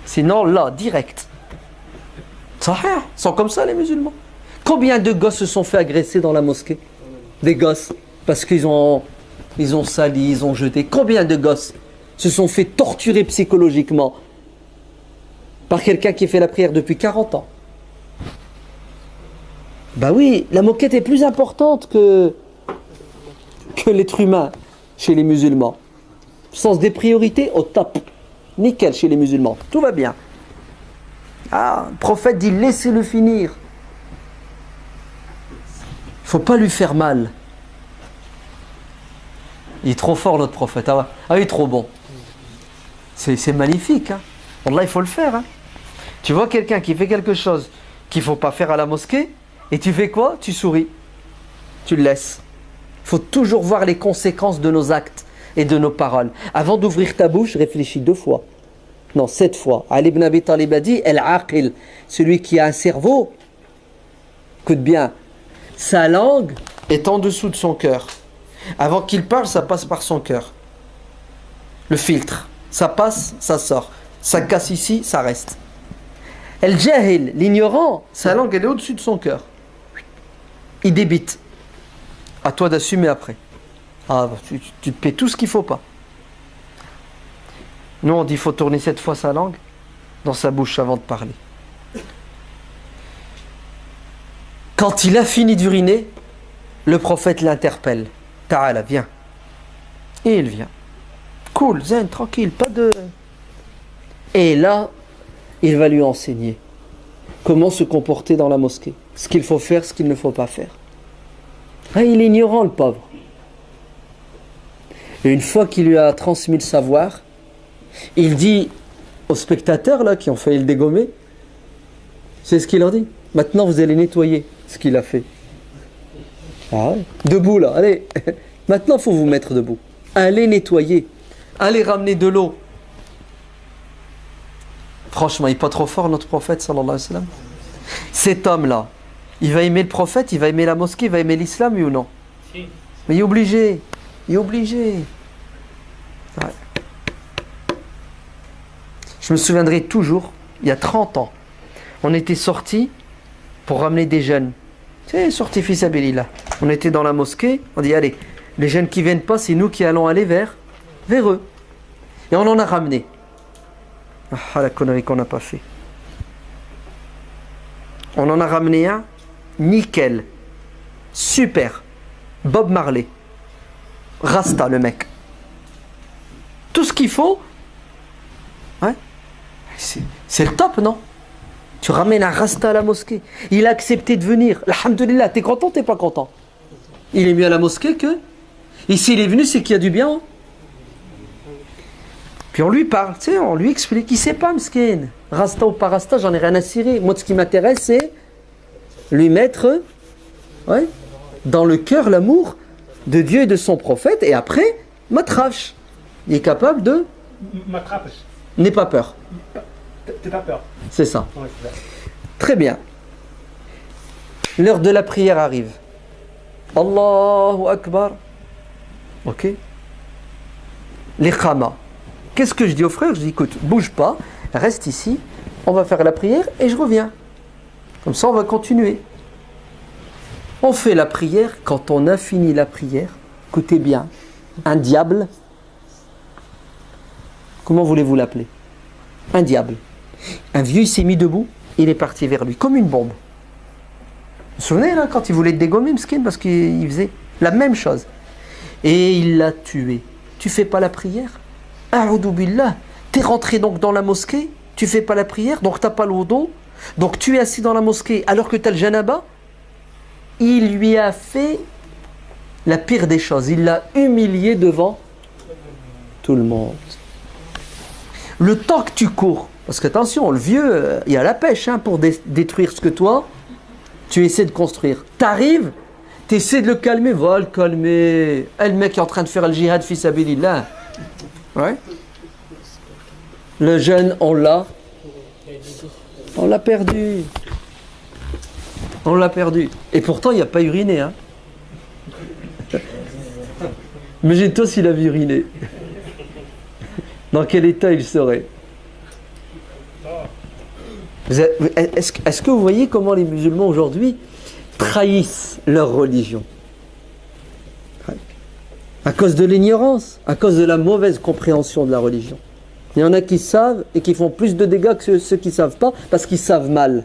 Sinon, là, direct. Sahih, ils sont comme ça les musulmans. Combien de gosses se sont fait agresser dans la mosquée? Des gosses. Parce qu'ils ont sali, ils ont jeté. Combien de gosses se sont fait torturer psychologiquement par quelqu'un qui fait la prière depuis 40 ans? Ben oui, la moquette est plus importante que l'être humain chez les musulmans. Sens des priorités au top. Nickel chez les musulmans. Tout va bien. Ah, le prophète dit laissez-le finir. Il ne faut pas lui faire mal. Il est trop fort notre prophète. Ah, il est trop bon. C'est magnifique. Hein. Wallah, il faut le faire. Hein. Tu vois quelqu'un qui fait quelque chose qu'il ne faut pas faire à la mosquée, et tu fais quoi? Tu souris. Tu le laisses. Il faut toujours voir les conséquences de nos actes et de nos paroles. Avant d'ouvrir ta bouche, réfléchis 2 fois. Non, 7 fois. Ali ibn Abi Talib a dit, El-Aqil, celui qui a un cerveau, écoute bien, sa langue est en dessous de son cœur. Avant qu'il parle, ça passe par son cœur. Le filtre. Ça passe, ça sort. Ça casse ici, ça reste. El-Jahil, l'ignorant, sa langue elle est au-dessus de son cœur. Il débite. À toi d'assumer après. Ah, tu te paies tout ce qu'il ne faut pas. Nous on dit qu'il faut tourner 7 fois sa langue dans sa bouche avant de parler. Quand il a fini d'uriner, le prophète l'interpelle. Ta'ala, viens. Et il vient. Cool, zen, tranquille, pas de... Et là, il va lui enseigner comment se comporter dans la mosquée. Ce qu'il faut faire, ce qu'il ne faut pas faire. Ah, il est ignorant, le pauvre. Et une fois qu'il lui a transmis le savoir, il dit aux spectateurs là, qui ont failli le dégommer, c'est ce qu'il leur dit. Maintenant, vous allez nettoyer ce qu'il a fait. Ah ouais. Debout là, allez. Maintenant, il faut vous mettre debout. Allez nettoyer. Allez ramener de l'eau. Franchement, il n'est pas trop fort notre prophète sallallahu alayhi wa sallam. Cet homme-là, il va aimer le prophète, il va aimer la mosquée, il va aimer l'islam, oui ou non? Si. Mais il est obligé. Il est obligé. Ouais. Je me souviendrai toujours, il y a 30 ans, on était sortis pour ramener des jeunes. Tu sais, sortis fils Abilillah. On était dans la mosquée, on dit allez, les jeunes qui viennent pas, c'est nous qui allons aller vers vers eux. Et on en a ramené. Ah, la connerie qu'on n'a pas fait. On en a ramené un, nickel, super, Bob Marley, Rasta le mec. Tout ce qu'il faut, ouais, c'est le top, non? Tu ramènes un Rasta à la mosquée. Il a accepté de venir. Alhamdulillah, t'es content, t'es pas content? Il est mieux à la mosquée que... Et s'il est venu, c'est qu'il y a du bien. Hein? Puis on lui parle, tu sais, on lui explique. Il sait pas, m'skin. Rasta ou pas Rasta, j'en ai rien à cirer. Moi, ce qui m'intéresse, c'est lui mettre ouais, dans le cœur l'amour de Dieu et de son prophète. Et après, matrache. Il est capable de... Matrache. N'aie pas peur. T'es pas peur. C'est ça. Ouais, c'est ça. Très bien. L'heure de la prière arrive. Allahu Akbar. Ok. L'iqama. Qu'est-ce que je dis au frère? Je dis écoute, bouge pas, reste ici, on va faire la prière et je reviens. Comme ça, on va continuer. On fait la prière. Quand on a fini la prière, écoutez bien, un diable, comment voulez-vous l'appeler? Un diable. Un vieux, il s'est mis debout, il est parti vers lui, comme une bombe. Vous vous souvenez, là, quand il voulait te dégommer, Mskin, parce qu'il faisait la même chose. Et il l'a tué. Tu fais pas la prière? A'udhu billah. T'es rentré donc dans la mosquée, tu fais pas la prière, donc t'as pas le wudu, donc tu es assis dans la mosquée alors que tu as le janaba. Il lui a fait la pire des choses. Il l'a humilié devant tout le monde. Le temps que tu cours, parce qu'attention, le vieux, il y a la pêche hein, pour détruire ce que toi, tu essaies de construire. T'arrives, tu essaies de le calmer, va le calmer. Et le mec est en train de faire le jihad fi sabilillah. Ouais. Le jeune, on l'a perdu. On l'a perdu. Et pourtant, il n'a pas uriné. Hein. Imagine-toi s'il avait uriné. Dans quel état il serait? Est-ce que vous voyez comment les musulmans aujourd'hui trahissent leur religion? À cause de l'ignorance, à cause de la mauvaise compréhension de la religion. Il y en a qui savent et qui font plus de dégâts que ceux qui ne savent pas parce qu'ils savent mal.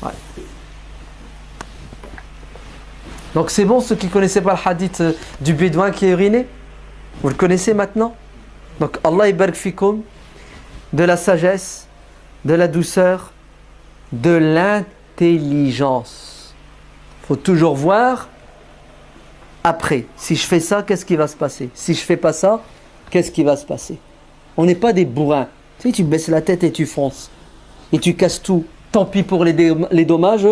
Ouais. Donc c'est bon, ceux qui ne connaissaient pas le hadith du bédouin qui est uriné? Vous le connaissez maintenant? Donc Allah ibarak fikoum, de la sagesse, de la douceur, de l'intelligence. Il faut toujours voir après. Si je fais ça, qu'est-ce qui va se passer? Si je ne fais pas ça, qu'est-ce qui va se passer? On n'est pas des bourrins. Tu sais, tu baisses la tête et tu fonces. Et tu casses tout. Tant pis pour les dommages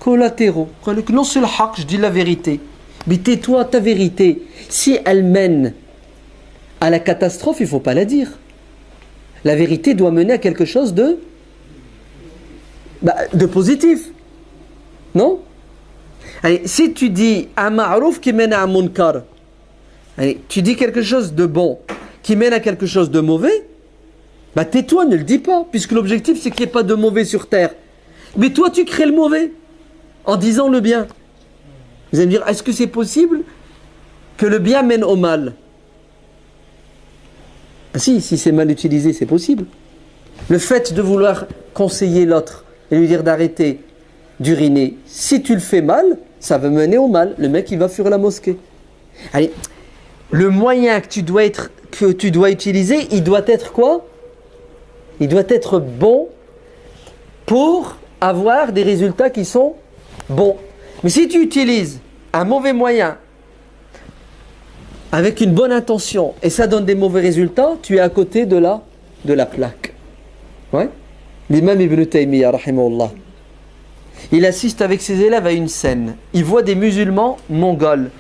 collatéraux. Non, c'est le haq, je dis la vérité. Mais tais-toi, ta vérité. Si elle mène à la catastrophe, il ne faut pas la dire. La vérité doit mener à quelque chose de positif. Non? Allez, si tu dis un ma'rouf qui mène à un munkar, allez, tu dis quelque chose de bon qui mène à quelque chose de mauvais, tais-toi, ne le dis pas, puisque l'objectif c'est qu'il n'y ait pas de mauvais sur terre. Mais toi tu crées le mauvais en disant le bien. Vous allez me dire, est-ce que c'est possible que le bien mène au mal? Ah si c'est mal utilisé, c'est possible. Le fait de vouloir conseiller l'autre et lui dire d'arrêter d'uriner, si tu le fais mal, ça va mener au mal. Le mec, il va fuir la mosquée. Allez, le moyen que tu dois utiliser, il doit être quoi? Il doit être bon pour avoir des résultats qui sont bons. Mais si tu utilises un mauvais moyen avec une bonne intention et ça donne des mauvais résultats, tu es à côté de la plaque. Ouais? L'imam Ibn Taymiyyah, rahimahullah, il assiste avec ses élèves à une scène. Il voit des musulmans mongols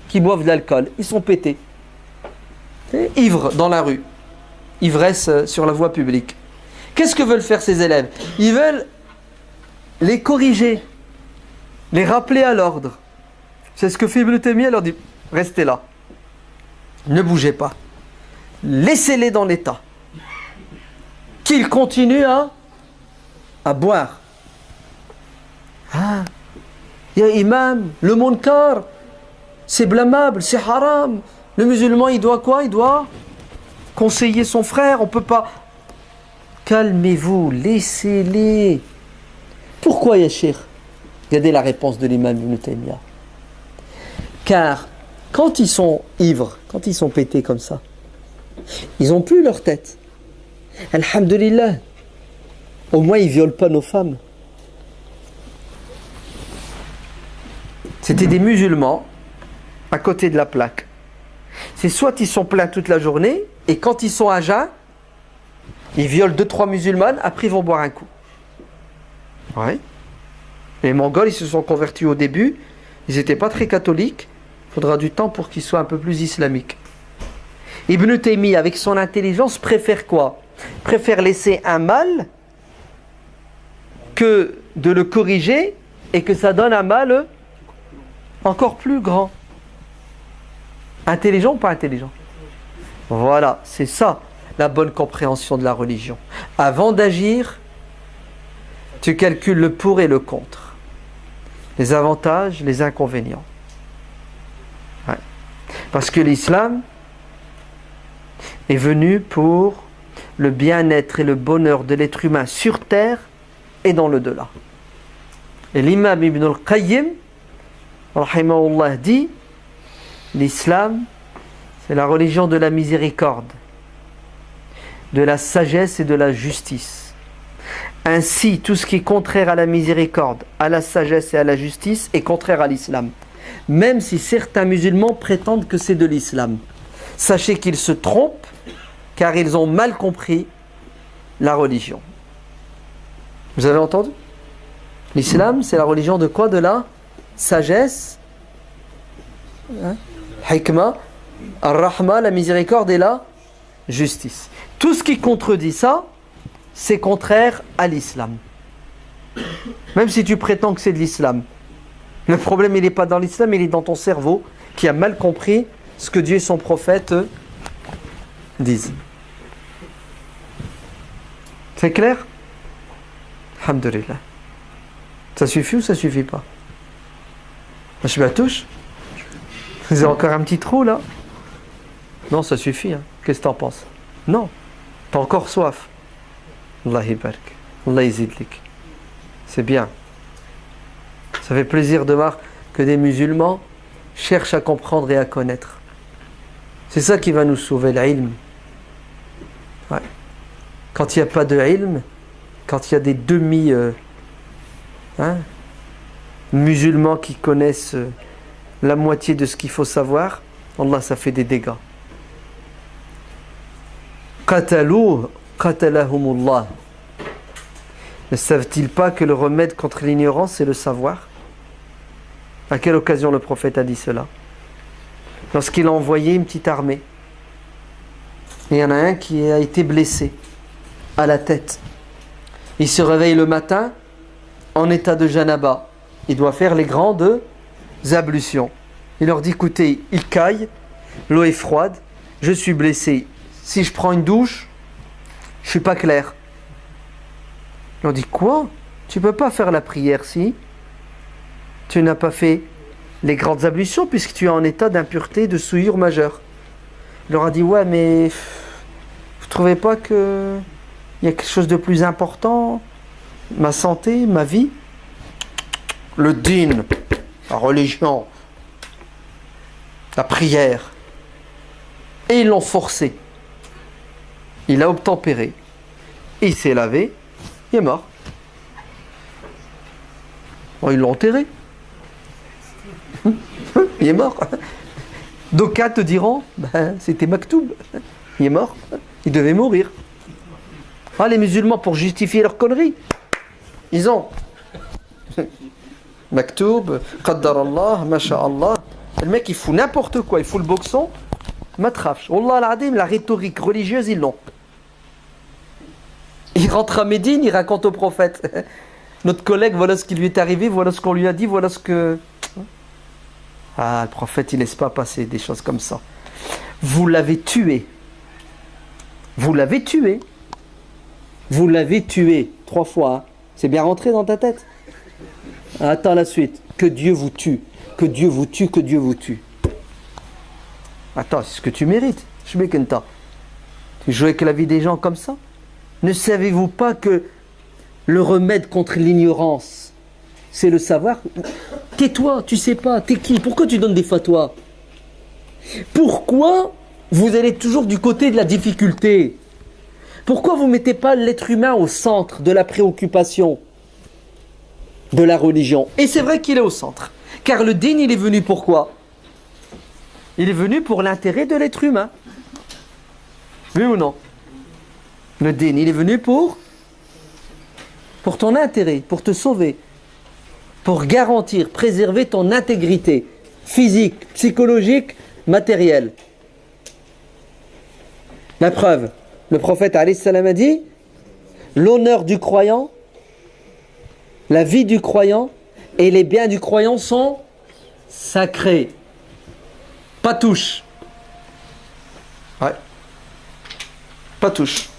qui boivent de l'alcool. Ils sont pétés. Ivres dans la rue. Ivresse sur la voie publique. Qu'est-ce que veulent faire ces élèves? Ils veulent les corriger, les rappeler à l'ordre. C'est ce que fait Ibn Taymiyyah, leur dit, restez là. Ne bougez pas. Laissez-les dans l'état. Qu'ils continuent à boire. Ya imam, le munkar, c'est blâmable, c'est haram. Le musulman, il doit quoi? Il doit conseiller son frère. On ne peut pas... Calmez-vous, laissez-les. Pourquoi, ya Cheikh? Regardez la réponse de l'imam Ibn Taymiyyah. Car quand ils sont ivres, quand ils sont pétés comme ça, ils n'ont plus leur tête. Alhamdulillah. Au moins, ils ne violent pas nos femmes. C'était des musulmans à côté de la plaque. C'est soit ils sont pleins toute la journée, et quand ils sont à jeun, ils violent 2-3 musulmanes, après ils vont boire un coup. Ouais. Les Mongols, ils se sont convertis au début, ils n'étaient pas très catholiques, il faudra du temps pour qu'ils soient un peu plus islamiques. Ibn Taymiyyah, avec son intelligence, préfère quoi? Préfère laisser un mal que de le corriger et que ça donne un mal encore plus grand. Intelligent ou pas intelligent? Voilà, c'est ça la bonne compréhension de la religion. Avant d'agir, tu calcules le pour et le contre, les avantages, les inconvénients. Ouais. Parce que l'islam est venu pour le bien-être et le bonheur de l'être humain sur terre et dans l'au-delà. Et l'imam Ibn al-Qayyim, rahimahullah, dit: l'islam, c'est la religion de la miséricorde, de la sagesse et de la justice. Ainsi, tout ce qui est contraire à la miséricorde, à la sagesse et à la justice est contraire à l'islam. Même si certains musulmans prétendent que c'est de l'islam. Sachez qu'ils se trompent, car ils ont mal compris la religion. Vous avez entendu? L'islam, c'est la religion de quoi? De la sagesse, hikmah, ar-rahma, la miséricorde et la justice. Tout ce qui contredit ça, c'est contraire à l'islam. Même si tu prétends que c'est de l'islam. Le problème, il n'est pas dans l'islam, il est dans ton cerveau qui a mal compris ce que Dieu et son prophète disent. C'est clair? Alhamdulillah. Ça suffit ou ça suffit pas? Je me touche. Vous avez encore un petit trou là? Non, ça suffit. Hein. Qu'est-ce que tu en penses? Non. Tu as encore soif. Allah yibark. Allah yzidlik. C'est bien. Ça fait plaisir de voir que des musulmans cherchent à comprendre et à connaître. C'est ça qui va nous sauver, l'ilm. Ouais. Quand il n'y a pas de ilm, quand il y a des musulmans qui connaissent la moitié de ce qu'il faut savoir, Allah, ça fait des dégâts. Qatalou, qatalahumullah. Ne savent-ils pas que le remède contre l'ignorance, c'est le savoir? À quelle occasion le prophète a dit cela? Lorsqu'il a envoyé une petite armée. Et il y en a un qui a été blessé à la tête. Il se réveille le matin en état de janaba. Il doit faire les grandes ablutions. Il leur dit: écoutez, il caille, l'eau est froide, je suis blessé. Si je prends une douche, je ne suis pas clair. Il leur dit: quoi? Tu ne peux pas faire la prière si tu n'as pas fait les grandes ablutions puisque tu es en état d'impureté, de souillure majeure. Il leur a dit: ouais, mais vous ne trouvez pas qu'il y a quelque chose de plus important? Ma santé, ma vie? Le din, la religion, la prière. Et ils l'ont forcé. Il a obtempéré. Il s'est lavé. Il est mort. Bon, ils l'ont enterré. Il est mort. D'aucuns te diront: ben, c'était Maktoub. Il est mort. Il devait mourir. Ah, les musulmans, pour justifier leur connerie, ils ont Maktoub, Qaddar Allah, Masha'Allah. Le mec, il fout n'importe quoi. Il fout le boxon. Matraf. Wallah al-Adim, la rhétorique religieuse, ils l'ont. Il rentre à Médine, il raconte au prophète: notre collègue, voilà ce qui lui est arrivé, voilà ce qu'on lui a dit, voilà ce que... Ah, le prophète, il ne laisse pas passer des choses comme ça. Vous l'avez tué. Vous l'avez tué. Vous l'avez tué 3 fois. Hein. C'est bien rentré dans ta tête? Attends la suite. Que Dieu vous tue. Que Dieu vous tue, que Dieu vous tue. Attends, c'est ce que tu mérites. Tu joues avec la vie des gens comme ça? Ne savez-vous pas que le remède contre l'ignorance, c'est le savoir? Tais-toi, tu sais pas, t'es qui? Pourquoi tu donnes des fatwas? Pourquoi vous allez toujours du côté de la difficulté? Pourquoi vous ne mettez pas l'être humain au centre de la préoccupation de la religion? Et c'est vrai qu'il est au centre. Car le din, il est venu pour quoi? Il est venu pour l'intérêt de l'être humain. Oui ou non? Le din, il est venu pour ton intérêt, pour te sauver, pour garantir, préserver ton intégrité physique, psychologique, matérielle. La preuve, le prophète alayhi salam a dit, l'honneur du croyant, la vie du croyant et les biens du croyant sont sacrés. Pas touche. Ouais. Pas touche.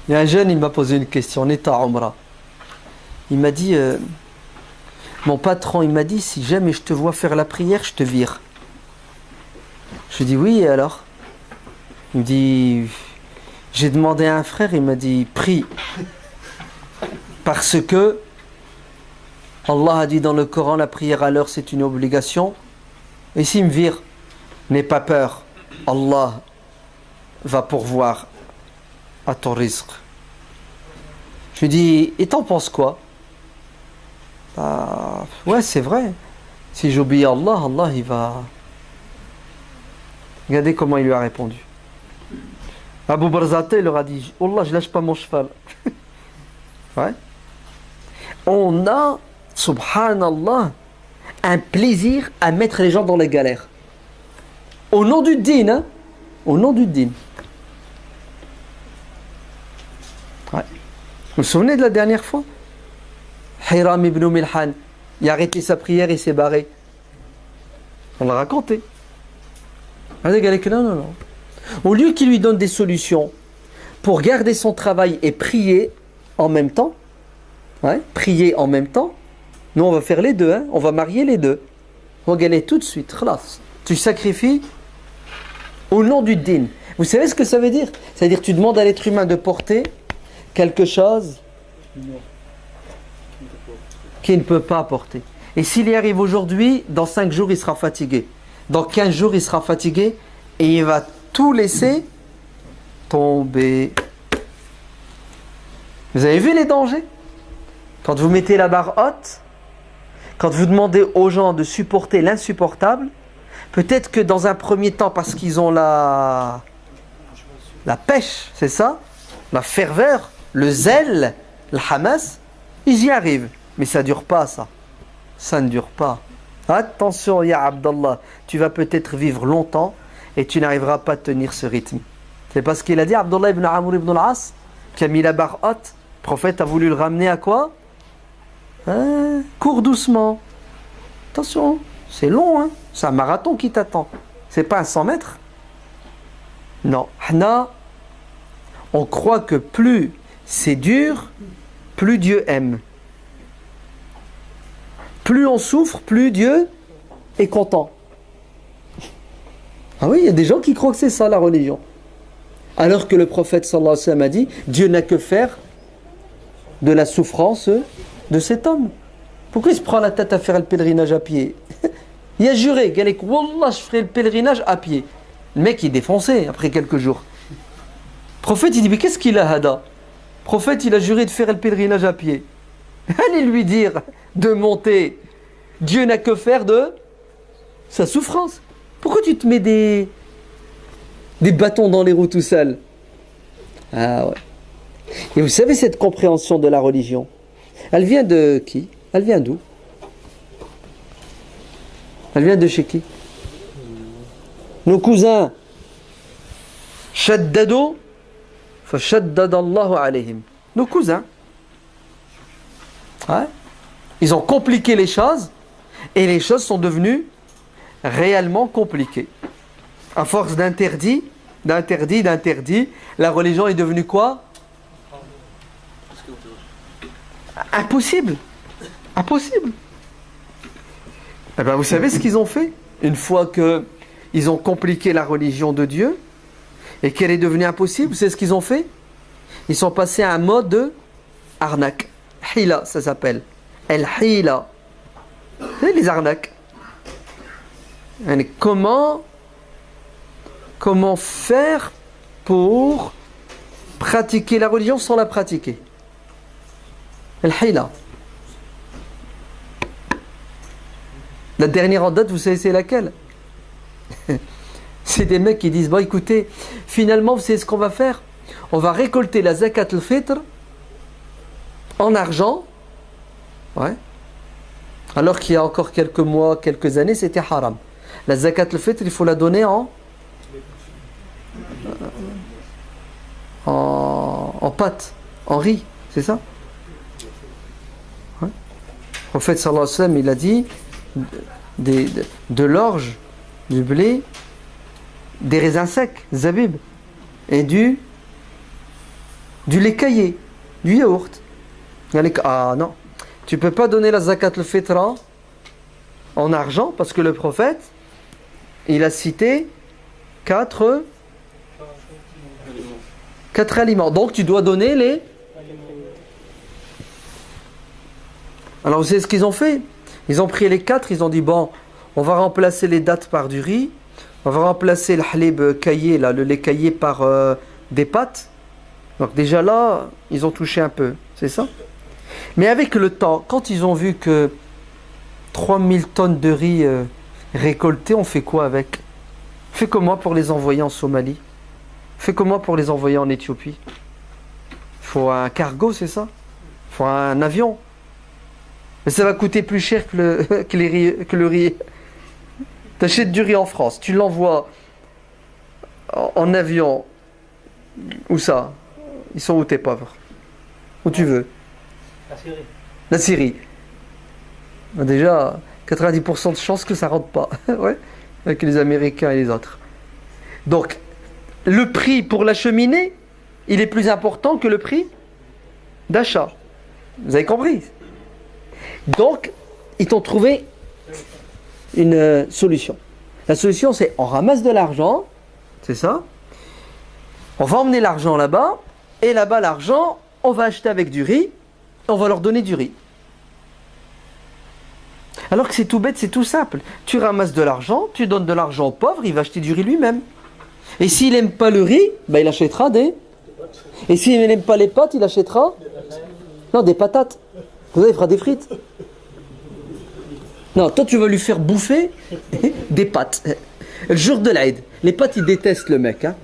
Il y a un jeune, il m'a posé une question, on est à Umrah. Il m'a dit, mon patron, il m'a dit, si jamais je te vois faire la prière, je te vire. Je lui dis, oui, et alors? Il me dit, j'ai demandé à un frère, il m'a dit, prie. Parce que Allah a dit dans le Coran, la prière à l'heure, c'est une obligation. Et s'il me vire, n'aie pas peur. Allah va pourvoir à ton rizq. Je lui dis, et t'en penses quoi? Bah, ouais, c'est vrai. Si j'obéis à Allah, Allah, il va... Regardez comment il lui a répondu. Abu Barzata, il leur a dit, Allah, je lâche pas mon cheval. Ouais. On a, subhanallah, un plaisir à mettre les gens dans les galères. Au nom du din, hein? Au nom du din. Ouais. Vous vous souvenez de la dernière fois? Hiram ibn Milhan, il a arrêté sa prière et s'est barré. On l'a raconté. Non. Au lieu qu'il lui donne des solutions pour garder son travail et prier en même temps, ouais, prier en même temps, nous on va faire les deux, hein, on va marier les deux. On va gagner tout de suite, khalas. Tu sacrifies au nom du din. Vous savez ce que ça veut dire? C'est-à-dire que tu demandes à l'être humain de porter quelque chose qu'il ne peut pas porter. Et s'il y arrive aujourd'hui, dans 5 jours, il sera fatigué. Dans 15 jours, il sera fatigué et il va tout laisser tomber. Vous avez vu les dangers? Quand vous mettez la barre haute, quand vous demandez aux gens de supporter l'insupportable, peut-être que dans un premier temps, parce qu'ils ont la pêche, c'est ça? La ferveur, le zèle, le Hamas, ils y arrivent. Mais ça ne dure pas, ça. Ça ne dure pas. Attention, ya Abdallah, tu vas peut-être vivre longtemps et tu n'arriveras pas à tenir ce rythme. C'est parce qu'il a dit, Abdallah ibn Amr ibn al-As, qui a mis la barre haute, le prophète a voulu le ramener à quoi? Cours doucement. Attention, c'est long, hein? C'est un marathon qui t'attend. C'est pas un 100 mètres. Non. On croit que plus c'est dur, plus Dieu aime. Plus on souffre, plus Dieu est content. Ah oui, il y a des gens qui croient que c'est ça la religion. Alors que le prophète sallallahu alayhi wa sallam a dit, Dieu n'a que faire de la souffrance de cet homme. Pourquoi il se prend la tête à faire le pèlerinage à pied? Il a juré, Galek, Wallah, je ferai le pèlerinage à pied. Le mec, il est défoncé après quelques jours. Le prophète, il dit, mais qu'est-ce qu'il a, Hada? Le prophète, il a juré de faire le pèlerinage à pied. Allez lui dire de monter. Dieu n'a que faire de sa souffrance. Pourquoi tu te mets des bâtons dans les roues tout seul? Ah ouais. Et vous savez, cette compréhension de la religion, elle vient de qui? Elle vient d'où? Elle vient de chez qui? Nos cousins. Shaddadu, fa shaddadallahu alayhim. Nos cousins. Ouais. Ils ont compliqué les choses et les choses sont devenues réellement compliquées. À force d'interdits, la religion est devenue quoi? Impossible. Impossible. Eh bien, vous savez ce qu'ils ont fait? Une fois qu'ils ont compliqué la religion de Dieu et qu'elle est devenue impossible, vous savez ce qu'ils ont fait? Ils sont passés à un mode de arnaque. Hila, ça s'appelle. El-Hila. Vous savez, les arnaques. Comment faire pour pratiquer la religion sans la pratiquer? El-Hila. La dernière en date, vous savez c'est laquelle? C'est des mecs qui disent, bon écoutez, finalement vous savez ce qu'on va faire? On va récolter la zakat al-fitr en argent, ouais. Alors qu'il y a encore quelques mois, quelques années, c'était haram. La zakat al-fitr, il faut la donner en pâte, en riz, c'est ça? Ouais. En fait, sallallahu alayhi wa sallam, il a dit de l'orge, du blé, des raisins secs, zabib, et du lait caillé, du yaourt. Ah non, tu peux pas donner la zakat al-fitr en argent parce que le prophète, il a cité 4 aliments. Donc tu dois donner les... Alors vous savez ce qu'ils ont fait? Ils ont pris les 4, ils ont dit bon, on va remplacer les dattes par du riz, on va remplacer le halib caillé, là, le lait caillé par des pâtes. Donc déjà là, ils ont touché un peu, c'est ça? Mais avec le temps, quand ils ont vu que 3000 tonnes de riz récoltées, on fait quoi avec? On fait comment pour les envoyer en Somalie? On fait comment pour les envoyer en Éthiopie? Il faut un cargo, c'est ça? Il faut un avion. Mais ça va coûter plus cher que le riz. Tu achètes du riz en France, tu l'envoies en avion. Où ça? Ils sont où tes pauvres? Où tu veux? La Syrie. La Syrie. Déjà, 90% de chances que ça rentre pas. Ouais, avec les Américains et les autres. Donc, le prix pour l'acheminer, il est plus important que le prix d'achat. Vous avez compris? Donc, ils t'ont trouvé une solution. La solution, c'est on ramasse de l'argent, c'est ça. On va emmener l'argent là-bas, et là-bas, l'argent, on va acheter avec du riz, on va leur donner du riz. Alors que c'est tout bête, c'est tout simple. Tu ramasses de l'argent, tu donnes de l'argent au pauvre, il va acheter du riz lui-même. Et s'il n'aime pas le riz, ben il achètera des... Et s'il n'aime pas les pâtes, il achètera... Non, des patates. Vous savez, il fera des frites. Non, toi tu vas lui faire bouffer des pâtes. Le jour de l'Aïd, les pâtes, il déteste le mec. Hein.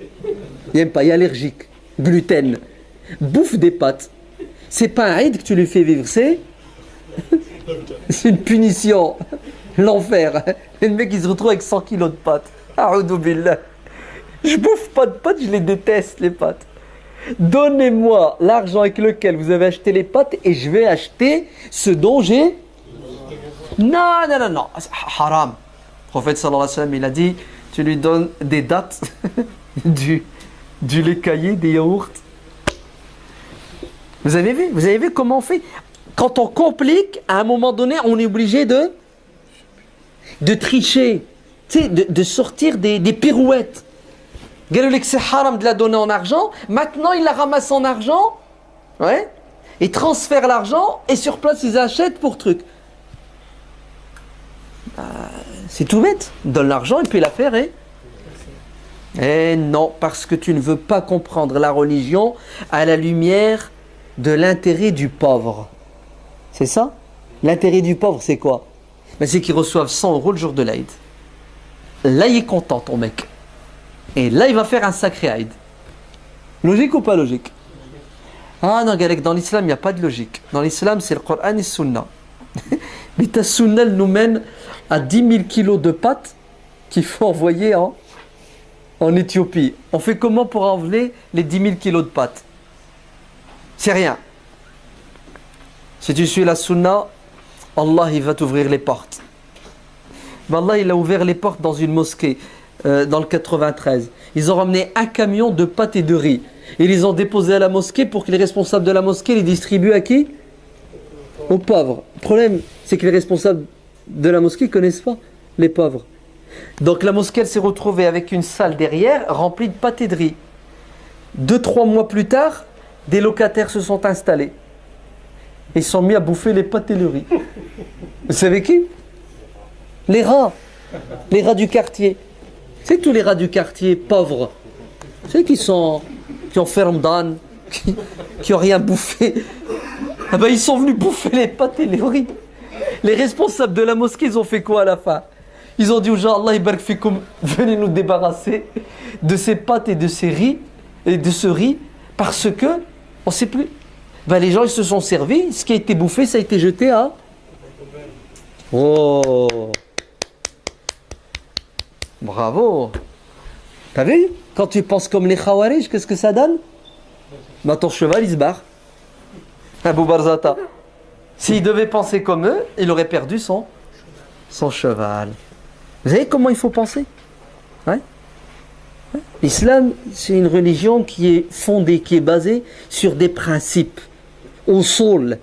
Il n'aime pas, il est allergique. Gluten. Bouffe des pâtes. C'est pas un Aïd que tu lui fais vivre, c'est une punition. L'enfer. Le mec, il se retrouve avec 100 kilos de pâtes. A'oudou billah. Je bouffe pas de pâtes, je les déteste, les pâtes. Donnez-moi l'argent avec lequel vous avez acheté les pâtes et je vais acheter ce dont j'ai... Non, non, non, non. Haram. Le prophète sallallahu alayhi wa sallam, il a dit, tu lui donnes des dattes, du lait caillé, des yaourts. Vous avez vu comment on fait? Quand on complique, à un moment donné, on est obligé de tricher. Tu sais, de sortir des pirouettes. Galolek, c'est haram de la donner en argent. Maintenant, il la ramasse en argent. Ouais. Et transfère l'argent. Et sur place, ils achètent pour truc. C'est tout bête. Donne l'argent et puis l'affaire est... Eh non, parce que tu ne veux pas comprendre la religion à la lumière de l'intérêt du pauvre. C'est ça? L'intérêt du pauvre, c'est quoi? Ben, c'est qu'il reçoive 100 € le jour de l'Aïd. Là, il est content, ton mec. Et là, il va faire un sacré Aïd. Logique ou pas logique? Ah non, Galek, dans l'islam, il n'y a pas de logique. Dans l'islam, c'est le Coran et le Sunna. Mais ta Sunna, elle nous mène à 10 000 kilos de pâtes qu'il faut envoyer en Éthiopie. On fait comment pour enlever les 10 000 kilos de pâtes? C'est rien. Si tu suis la Sunna, Allah, il va t'ouvrir les portes. Ben Allah, il a ouvert les portes dans une mosquée. Dans le 93. Ils ont ramené un camion de pâtes et de riz. Ils les ont déposés à la mosquée pour que les responsables de la mosquée les distribuent à qui? Aux pauvres. Le problème, c'est que les responsables de la mosquée ne connaissent pas, les pauvres. Donc la mosquée elle s'est retrouvée avec une salle derrière remplie de pâté de riz. 2-3 mois plus tard, des locataires se sont installés. Ils sont mis à bouffer les pâtes et le riz. Vous savez qui? Les rats. Les rats du quartier. C'est tous les rats du quartier pauvres. C'est qui ont fait Ramadan, qui ont rien bouffé. Ah ben, ils sont venus bouffer les pâtes et les riz. Les responsables de la mosquée, ils ont fait quoi à la fin? Ils ont dit aux gens, Allah ibarak fikoum, venez nous débarrasser de ces pâtes et de ces riz, et de ce riz, parce que, on ne sait plus. Ben, les gens, ils se sont servis, ce qui a été bouffé, ça a été jeté à... Oh! Bravo! T'as vu? Quand tu penses comme les Khawarij, qu'est-ce que ça donne? Ben, ton cheval, il se barre. Abou Barzata. S'il devait penser comme eux, il aurait perdu son cheval. Vous savez comment il faut penser? Ouais. L'islam, c'est une religion qui est fondée, qui est basée sur des principes au sol,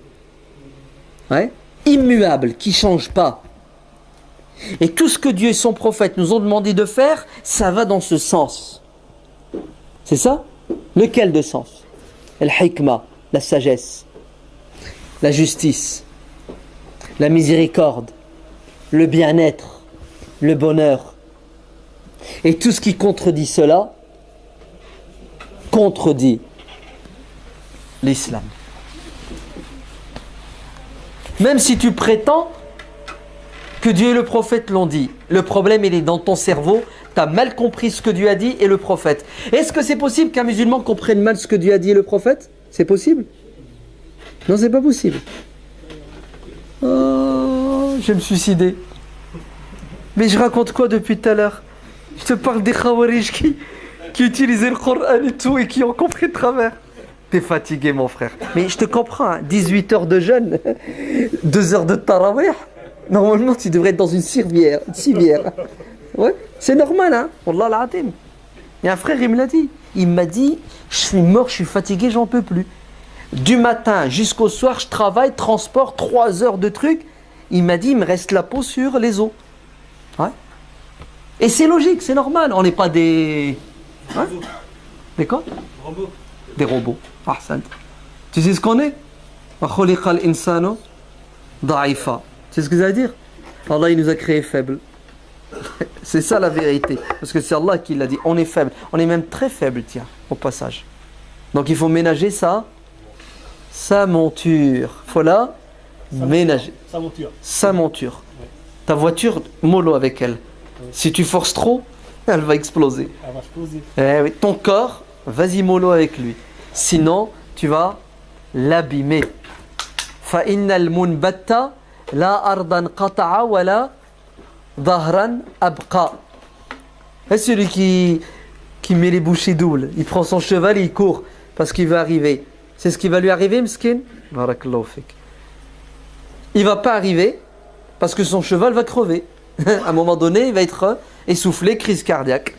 ouais, immuables, qui ne changent pas. Et tout ce que Dieu et son prophète nous ont demandé de faire, ça va dans ce sens. C'est ça? Lequel de sens? Al-hikmah, la sagesse, la justice, la miséricorde, le bien-être, le bonheur. Et tout ce qui contredit cela, contredit l'islam. Même si tu prétends que Dieu et le prophète l'ont dit, le problème il est dans ton cerveau, tu as mal compris ce que Dieu a dit et le prophète. Est-ce que c'est possible qu'un musulman comprenne mal ce que Dieu a dit et le prophète? C'est possible? Non, c'est pas possible. Oh, je vais me suicider. Mais je raconte quoi depuis tout à l'heure? Je te parle des Khawarij qui utilisaient le Coran et tout et qui ont compris de travers. T'es fatigué mon frère. Mais je te comprends, hein, 18 heures de jeûne, 2 heures de tarawih. Normalement tu devrais être dans une civière. Ouais, c'est normal, hein. Wallah al-Adim. Il y a un frère, il me l'a dit. Il m'a dit, je suis mort, je suis fatigué, j'en peux plus. Du matin jusqu'au soir, je travaille, transport, 3 heures de trucs. Il m'a dit, il me reste la peau sur les os. Ouais. Et c'est logique, c'est normal. On n'est pas des... Hein? Des quoi? Robots. Des robots. Ah, ça... Tu sais ce qu'on est? C'est ce que ça veut dire? Allah, il nous a créés faibles. C'est ça la vérité. Parce que c'est Allah qui l'a dit. On est faible. On est même très faible, tiens, au passage. Donc il faut ménager ça. Sa monture. Il faut la ménager. Sa monture. Ouais. Ta voiture, mollo avec elle. Ouais. Si tu forces trop, elle va exploser. Elle va exploser. Eh oui. Ton corps, vas-y mollo avec lui. Sinon, tu vas l'abîmer. Fa innal munbatta la ardan qata'a wa la dhahran abqa. Et celui qui met les bouchées doubles, il prend son cheval et il court parce qu'il va arriver. C'est ce qui va lui arriver, miskin? Barakallahu fik. Il va pas arriver parce que son cheval va crever. À un moment donné, il va être essoufflé, crise cardiaque.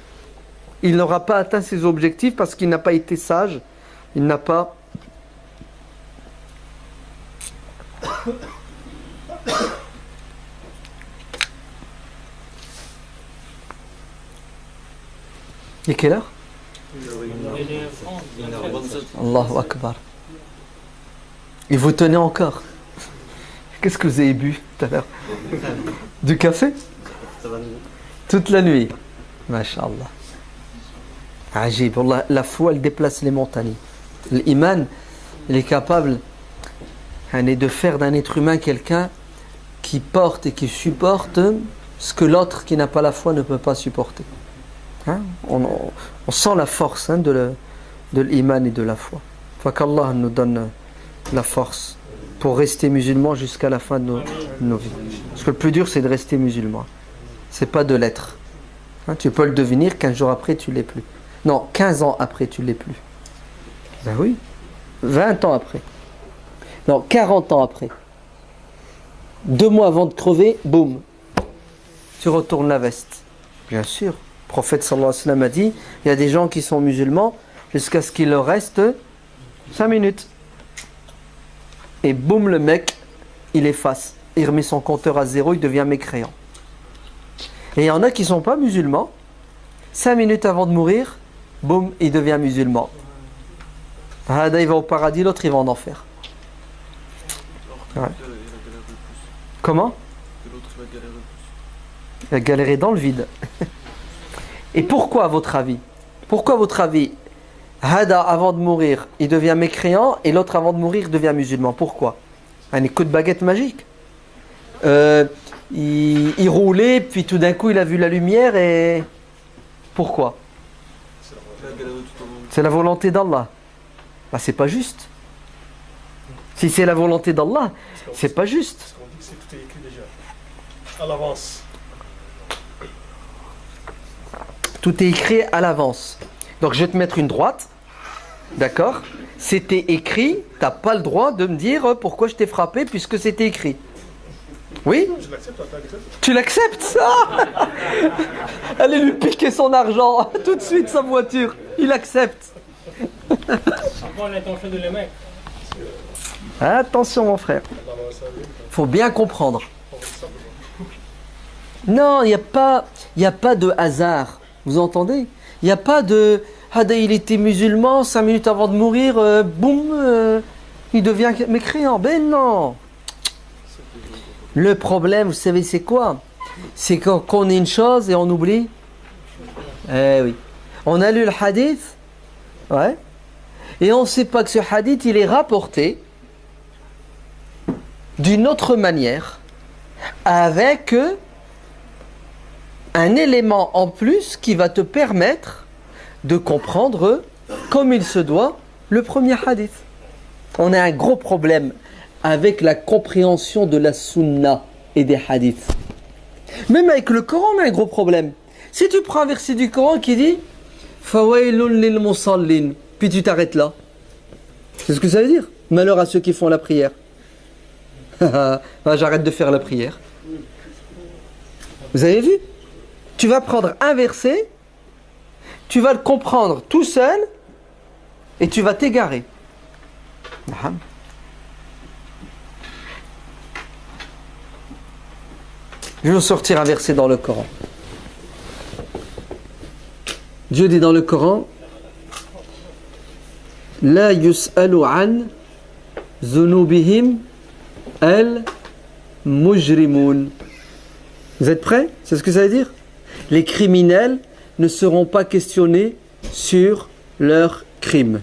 Il n'aura pas atteint ses objectifs parce qu'il n'a pas été sage. Il n'a pas... Et quelle heure? Allahu Akbar. Et vous tenez encore? Qu'est-ce que vous avez bu tout à l'heure? Du café? Toute la nuit. Masha'Allah. Ajib. La foi, elle déplace les montagnes. L'iman, il est capable de faire d'un être humain quelqu'un qui porte et qui supporte ce que l'autre qui n'a pas la foi ne peut pas supporter. Hein? On sent la force, hein, de l'iman et de la foi. Faut qu'Allah nous donne la force pour rester musulman jusqu'à la fin de nos vies. Parce que le plus dur, c'est de rester musulman. C'est pas de l'être. Hein? Tu peux le devenir, 15 jours après, tu l'es plus. Non, 15 ans après, tu l'es plus. Ben oui. 20 ans après. Non, 40 ans après. 2 mois avant de crever, boum. Tu retournes la veste. Bien sûr. Le prophète sallallahu alayhi wa sallam a dit, il y a des gens qui sont musulmans jusqu'à ce qu'il leur reste 5 minutes. Et boum, le mec, il efface. il remet son compteur à zéro, il devient mécréant. Et il y en a qui ne sont pas musulmans. 5 minutes avant de mourir, boum, il devient musulman. Hada, il va au paradis, l'autre, il va en enfer. Ouais. Comment? Il va galérer dans le vide. Et pourquoi, à votre avis? Pourquoi, à votre avis, Hada, avant de mourir, il devient mécréant et l'autre, avant de mourir, devient musulman? Pourquoi? Un coup de baguette magique. Il roulait, puis tout d'un coup, il a vu la lumière et... Pourquoi? C'est la volonté d'Allah. Bah, c'est pas juste. Si c'est la volonté d'Allah, c'est pas juste. Parce qu'on dit que c'est tout est écrit déjà. À l'avance. Tout est écrit à l'avance. Donc je vais te mettre une droite. D'accord? C'était écrit. T'as pas le droit de me dire pourquoi je t'ai frappé puisque c'était écrit. Oui? Je l'accepte, Tu l'acceptes? Ah, allez lui piquer son argent. Tout de suite sa voiture. Il accepte. Avoir l'intention de le mettre. Attention mon frère. Faut bien comprendre. Non, il n'y a pas de hasard. Vous entendez? Il n'y a pas de... Hada, il était musulman, 5 minutes avant de mourir, boum, il devient mécréant. Ben non. Le problème, vous savez c'est quoi? C'est qu'on ait une chose et on oublie. Eh oui. On a lu le hadith, ouais, et on ne sait pas que ce hadith, il est rapporté d'une autre manière, avec un élément en plus qui va te permettre de comprendre comme il se doit le premier hadith. On a un gros problème avec la compréhension de la sunna et des hadiths. Même avec le Coran, on a un gros problème. Si tu prends un verset du Coran qui dit Fawailun lil musallin, puis tu t'arrêtes là. C'est ce que ça veut dire. Malheur à ceux qui font la prière. J'arrête de faire la prière. Vous avez vu? Tu vas prendre un verset, tu vas le comprendre tout seul et tu vas t'égarer. Je vais vous sortir un verset dans le Coran. Dieu dit dans le Coran La yus'alu an zunubihim al mujrimun. Vous êtes prêts? C'est ce que ça veut dire? Les criminels ne seront pas questionnés sur leurs crimes.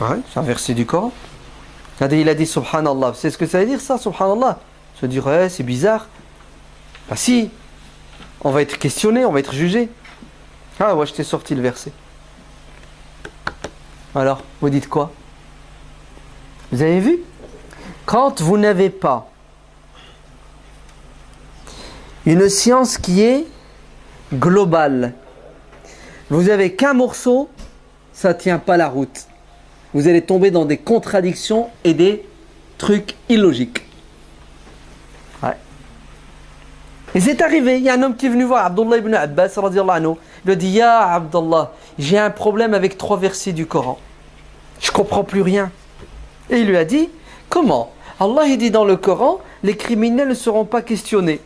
Ouais, c'est un verset du Coran. Il a dit Subhanallah. C'est ce que ça veut dire ça, Subhanallah? Se dire, ouais, c'est bizarre. Bah si, on va être questionné, on va être jugé. Ah ouais, je t'ai sorti le verset. Alors, vous dites quoi? Vous avez vu? Quand vous n'avez pas une science qui est globale, vous n'avez qu'un morceau, ça ne tient pas la route. Vous allez tomber dans des contradictions et des trucs illogiques. Ouais. Et c'est arrivé, il y a un homme qui est venu voir Abdullah ibn Abbas radiallahu anhu. Il lui a dit Ya Abdullah, j'ai un problème avec 3 versets du Coran. Je ne comprends plus rien. Et il lui a dit comment? Allah il dit dans le Coran, les criminels ne seront pas questionnés.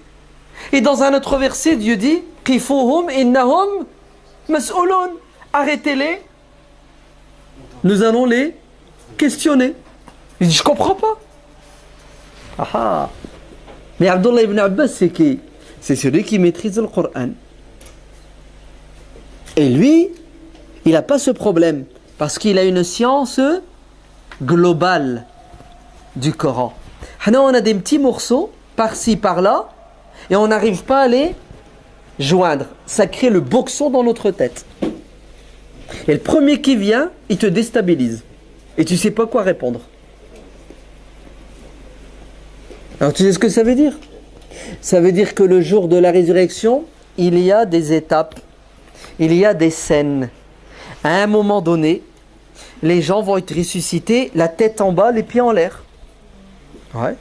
Et dans un autre verset, Dieu dit Qifuhum innahum mas'ulun. Arrêtez-les, nous allons les questionner. Il dit je ne comprends pas. Ah ah. Mais Abdullah ibn Abbas, c'est qui? C'est celui qui maîtrise le Coran. Et lui, il n'a pas ce problème. Parce qu'il a une science globale du Coran. Maintenant, on a des petits morceaux, par-ci, par-là, et on n'arrive pas à les joindre. Ça crée le boxon dans notre tête. Et le premier qui vient, il te déstabilise. Et tu ne sais pas quoi répondre. Alors tu sais ce que ça veut dire? Ça veut dire que le jour de la résurrection, il y a des étapes, il y a des scènes. À un moment donné, les gens vont être ressuscités, la tête en bas, les pieds en l'air. Ouais.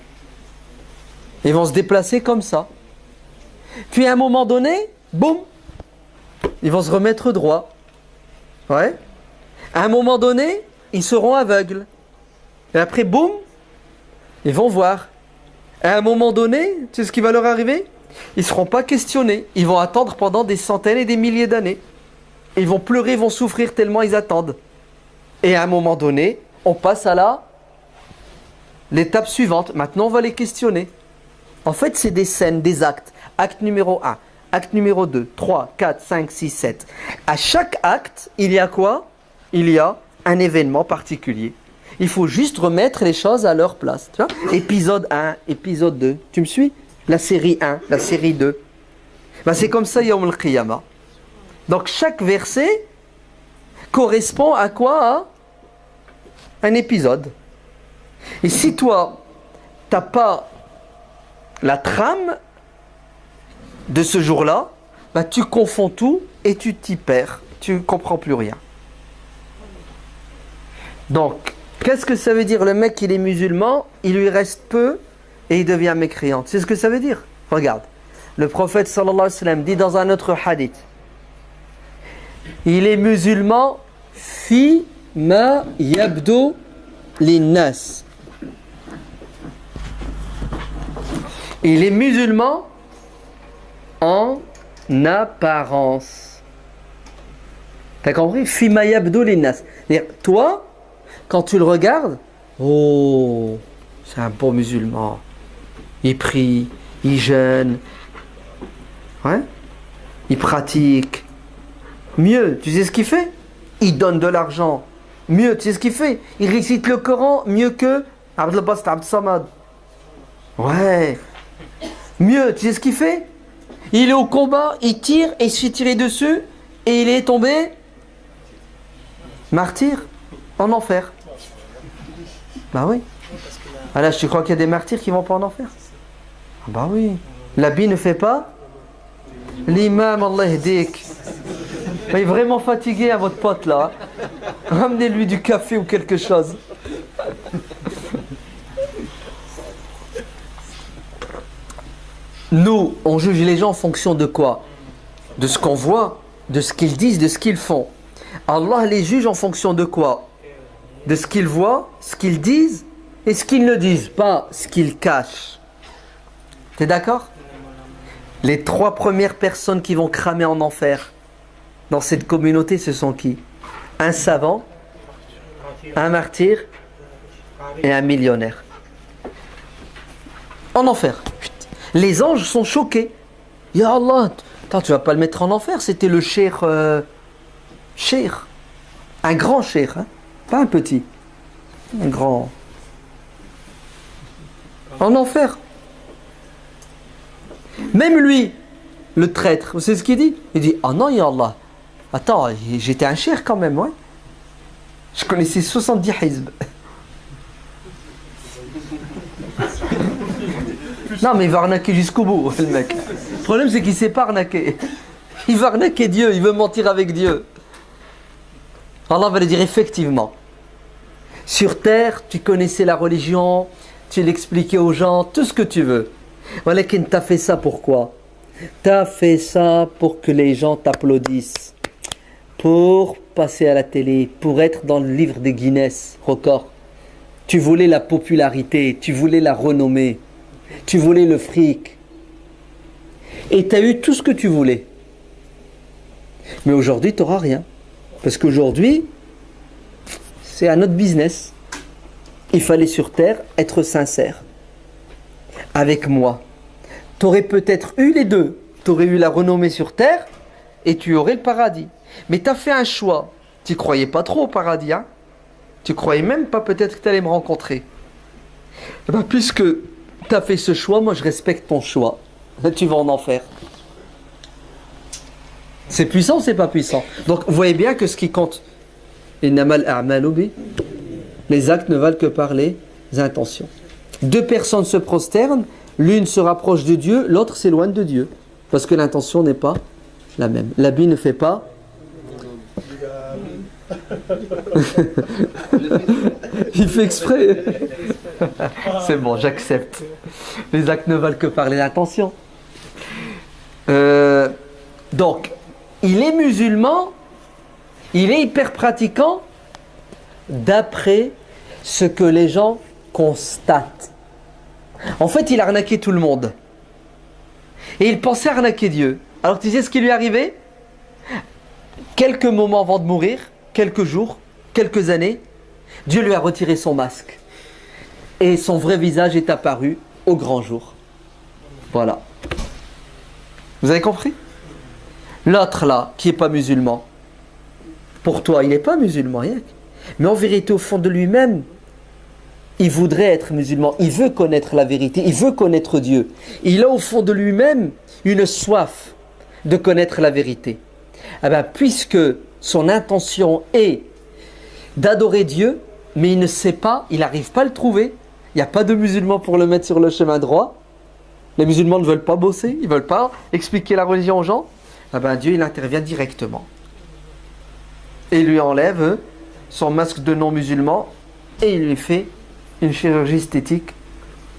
Ils vont se déplacer comme ça. Puis à un moment donné, boum, ils vont se remettre droit. Ouais. À un moment donné, ils seront aveugles. Et après, boum, ils vont voir. À un moment donné, tu sais ce qui va leur arriver? Ils ne seront pas questionnés. Ils vont attendre pendant des centaines et des milliers d'années. Ils vont pleurer, vont souffrir tellement ils attendent. Et à un moment donné, on passe à l'étape suivante. Maintenant, on va les questionner. En fait, c'est des scènes, des actes. Acte numéro 1, acte numéro 2, 3, 4, 5, 6, 7. À chaque acte, il y a quoi? Il y a un événement particulier. Il faut juste remettre les choses à leur place. Tu vois? Épisode 1, épisode 2. Tu me suis? La série 1, la série 2. Ben, c'est comme ça, Yawm al-Qiyamah. Donc, chaque verset correspond à quoi? À un épisode. Et si toi, tu n'as pas la trame de ce jour-là, ben, tu confonds tout et tu t'y perds. Tu ne comprends plus rien. Donc, qu'est-ce que ça veut dire? Le mec, il est musulman, il lui reste peu et il devient mécréant. Tu sais ce que ça veut dire? Regarde. Le prophète sallallahu alayhi wa sallam dit dans un autre hadith, il est musulman fi ma yabdu linnas. Il est musulman en apparence. T'as compris? Fi ma yabdu linnas. C'est-à-dire, toi, quand tu le regardes, oh, c'est un bon musulman. Il prie, il jeûne, ouais, il pratique. Mieux, tu sais ce qu'il fait? Il donne de l'argent. Mieux, tu sais ce qu'il fait? Il récite le Coran mieux que Abdel Bast Abd Samad. Ouais. Mieux, tu sais ce qu'il fait? Il est au combat, il tire et il se fait tirer dessus et il est tombé martyr en enfer. Bah oui. Ah là, tu crois qu'il y a des martyrs qui vont pas en enfer? Ah bah oui. L'habit ne fait pas l'imam, Allah yahdik. Il est vraiment fatigué à votre pote là. Ramenez-lui du café ou quelque chose. Nous, on juge les gens en fonction de quoi? De ce qu'on voit, de ce qu'ils disent, de ce qu'ils font. Allah les juge en fonction de quoi? De ce qu'ils voient, ce qu'ils disent et ce qu'ils ne disent pas, ce qu'ils cachent. T'es d'accord? Les 3 premières personnes qui vont cramer en enfer dans cette communauté, ce sont qui? Un savant, un martyr et un millionnaire. En enfer. Les anges sont choqués. Ya Allah, attends, tu vas pas le mettre en enfer, c'était le cheikh, un grand cheikh, hein? Pas un petit, un grand. En enfer. Même lui, le traître, vous savez ce qu'il dit? Il dit, ah non, ya Allah, attends, j'étais un cheikh quand même, ouais. Je connaissais 70 hizb. Non, mais il va arnaquer jusqu'au bout, le mec. Le problème, c'est qu'il ne sait pas arnaquer. Il va arnaquer Dieu, il veut mentir avec Dieu. Allah va lui dire, effectivement, sur terre, tu connaissais la religion, tu l'expliquais aux gens, tout ce que tu veux. Walakin, t'as fait ça pourquoi? T'as fait ça pour que les gens t'applaudissent, pour passer à la télé, pour être dans le livre des Guinness records. Tu voulais la popularité, tu voulais la renommée, tu voulais le fric. Et tu as eu tout ce que tu voulais. Mais aujourd'hui, tu n'auras rien. Parce qu'aujourd'hui, c'est un autre business. Il fallait sur terre être sincère. Avec moi. Tu aurais peut-être eu les deux. Tu aurais eu la renommée sur terre et tu aurais le paradis. Mais tu as fait un choix. Tu ne croyais pas trop au paradis. Hein? Tu ne croyais même pas peut-être que tu allais me rencontrer. Eh bien, puisque tu as fait ce choix, moi je respecte ton choix. Tu vas en enfer. C'est puissant ou c'est pas puissant? Donc vous voyez bien que ce qui compte, les actes ne valent que par les intentions. 2 personnes se prosternent, l'une se rapproche de Dieu, l'autre s'éloigne de Dieu. Parce que l'intention n'est pas la même. L'habit ne fait pas. Il fait exprès. C'est bon, j'accepte. Les actes ne valent que par les intentions. Donc, il est musulman, il est hyper pratiquant d'après ce que les gens constatent. En fait, il arnaquait tout le monde. Et il pensait arnaquer Dieu. Alors tu sais ce qui lui est arrivé? Quelques moments avant de mourir, quelques jours, quelques années, Dieu lui a retiré son masque. Et son vrai visage est apparu au grand jour. Voilà. Vous avez compris? L'autre là, qui n'est pas musulman, pour toi, il n'est pas musulman, rien. Mais en vérité, au fond de lui-même, il voudrait être musulman. Il veut connaître la vérité. Il veut connaître Dieu. Il a au fond de lui-même une soif de connaître la vérité. Eh bien, puisque son intention est d'adorer Dieu, mais il ne sait pas, il n'arrive pas à le trouver. Il n'y a pas de musulmans pour le mettre sur le chemin droit. Les musulmans ne veulent pas bosser, ils ne veulent pas expliquer la religion aux gens. Eh bien, Dieu, il intervient directement. Et il lui enlève son masque de non-musulman et il lui fait une chirurgie esthétique.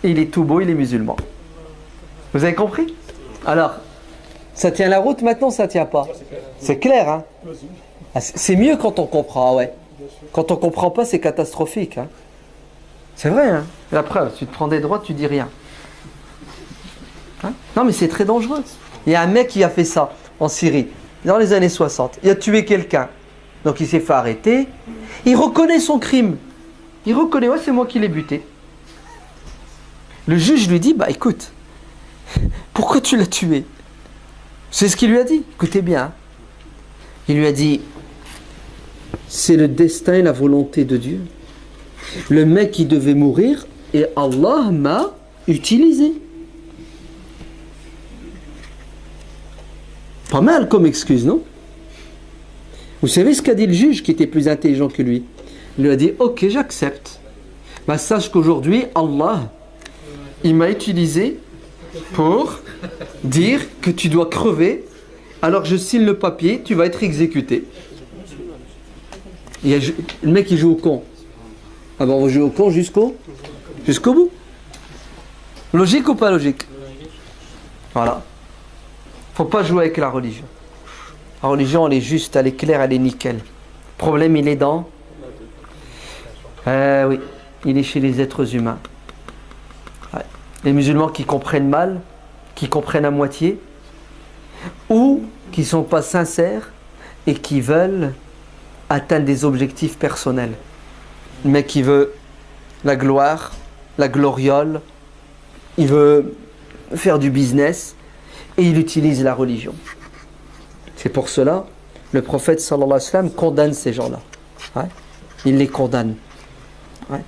Et il est tout beau, il est musulman. Vous avez compris? Alors, ça tient la route maintenant, ça ne tient pas? C'est clair, hein? Ah, c'est mieux quand on comprend, ouais. Quand on ne comprend pas, c'est catastrophique. Hein? C'est vrai, hein? La preuve, tu te prends des droits, tu dis rien. Hein? Non, mais c'est très dangereux. Il y a un mec qui a fait ça en Syrie, dans les années 60. Il a tué quelqu'un. Donc il s'est fait arrêter. Il reconnaît son crime. Il reconnaît, ouais, c'est moi qui l'ai buté. Le juge lui dit, bah écoute, pourquoi tu l'as tué? C'est ce qu'il lui a dit. Écoutez bien. Hein. Il lui a dit, c'est le destin et la volonté de Dieu. Le mec qui devait mourir et Allah m'a utilisé. Pas mal comme excuse, non? Vous savez ce qu'a dit le juge qui était plus intelligent que lui? Il lui a dit, ok, j'accepte. Mais sache qu'aujourd'hui, Allah, il m'a utilisé pour dire que tu dois crever. Alors je signe le papier, tu vas être exécuté. Il y a, le mec il joue au con. Ah ben on va jouer au con jusqu'au bout. Logique ou pas logique? Voilà. Faut pas jouer avec la religion. La religion elle est juste, elle est claire, elle est nickel. Le problème il est dans... oui, il est chez les êtres humains. Ouais. Les musulmans qui comprennent mal, qui comprennent à moitié, ou qui ne sont pas sincères et qui veulent atteindre des objectifs personnels. Le mec qui veut la gloire, la gloriole, il veut faire du business et il utilise la religion. C'est pour cela le prophète sallallahu alayhi wa sallam condamne ces gens-là. Ouais. Il les condamne. Ouais.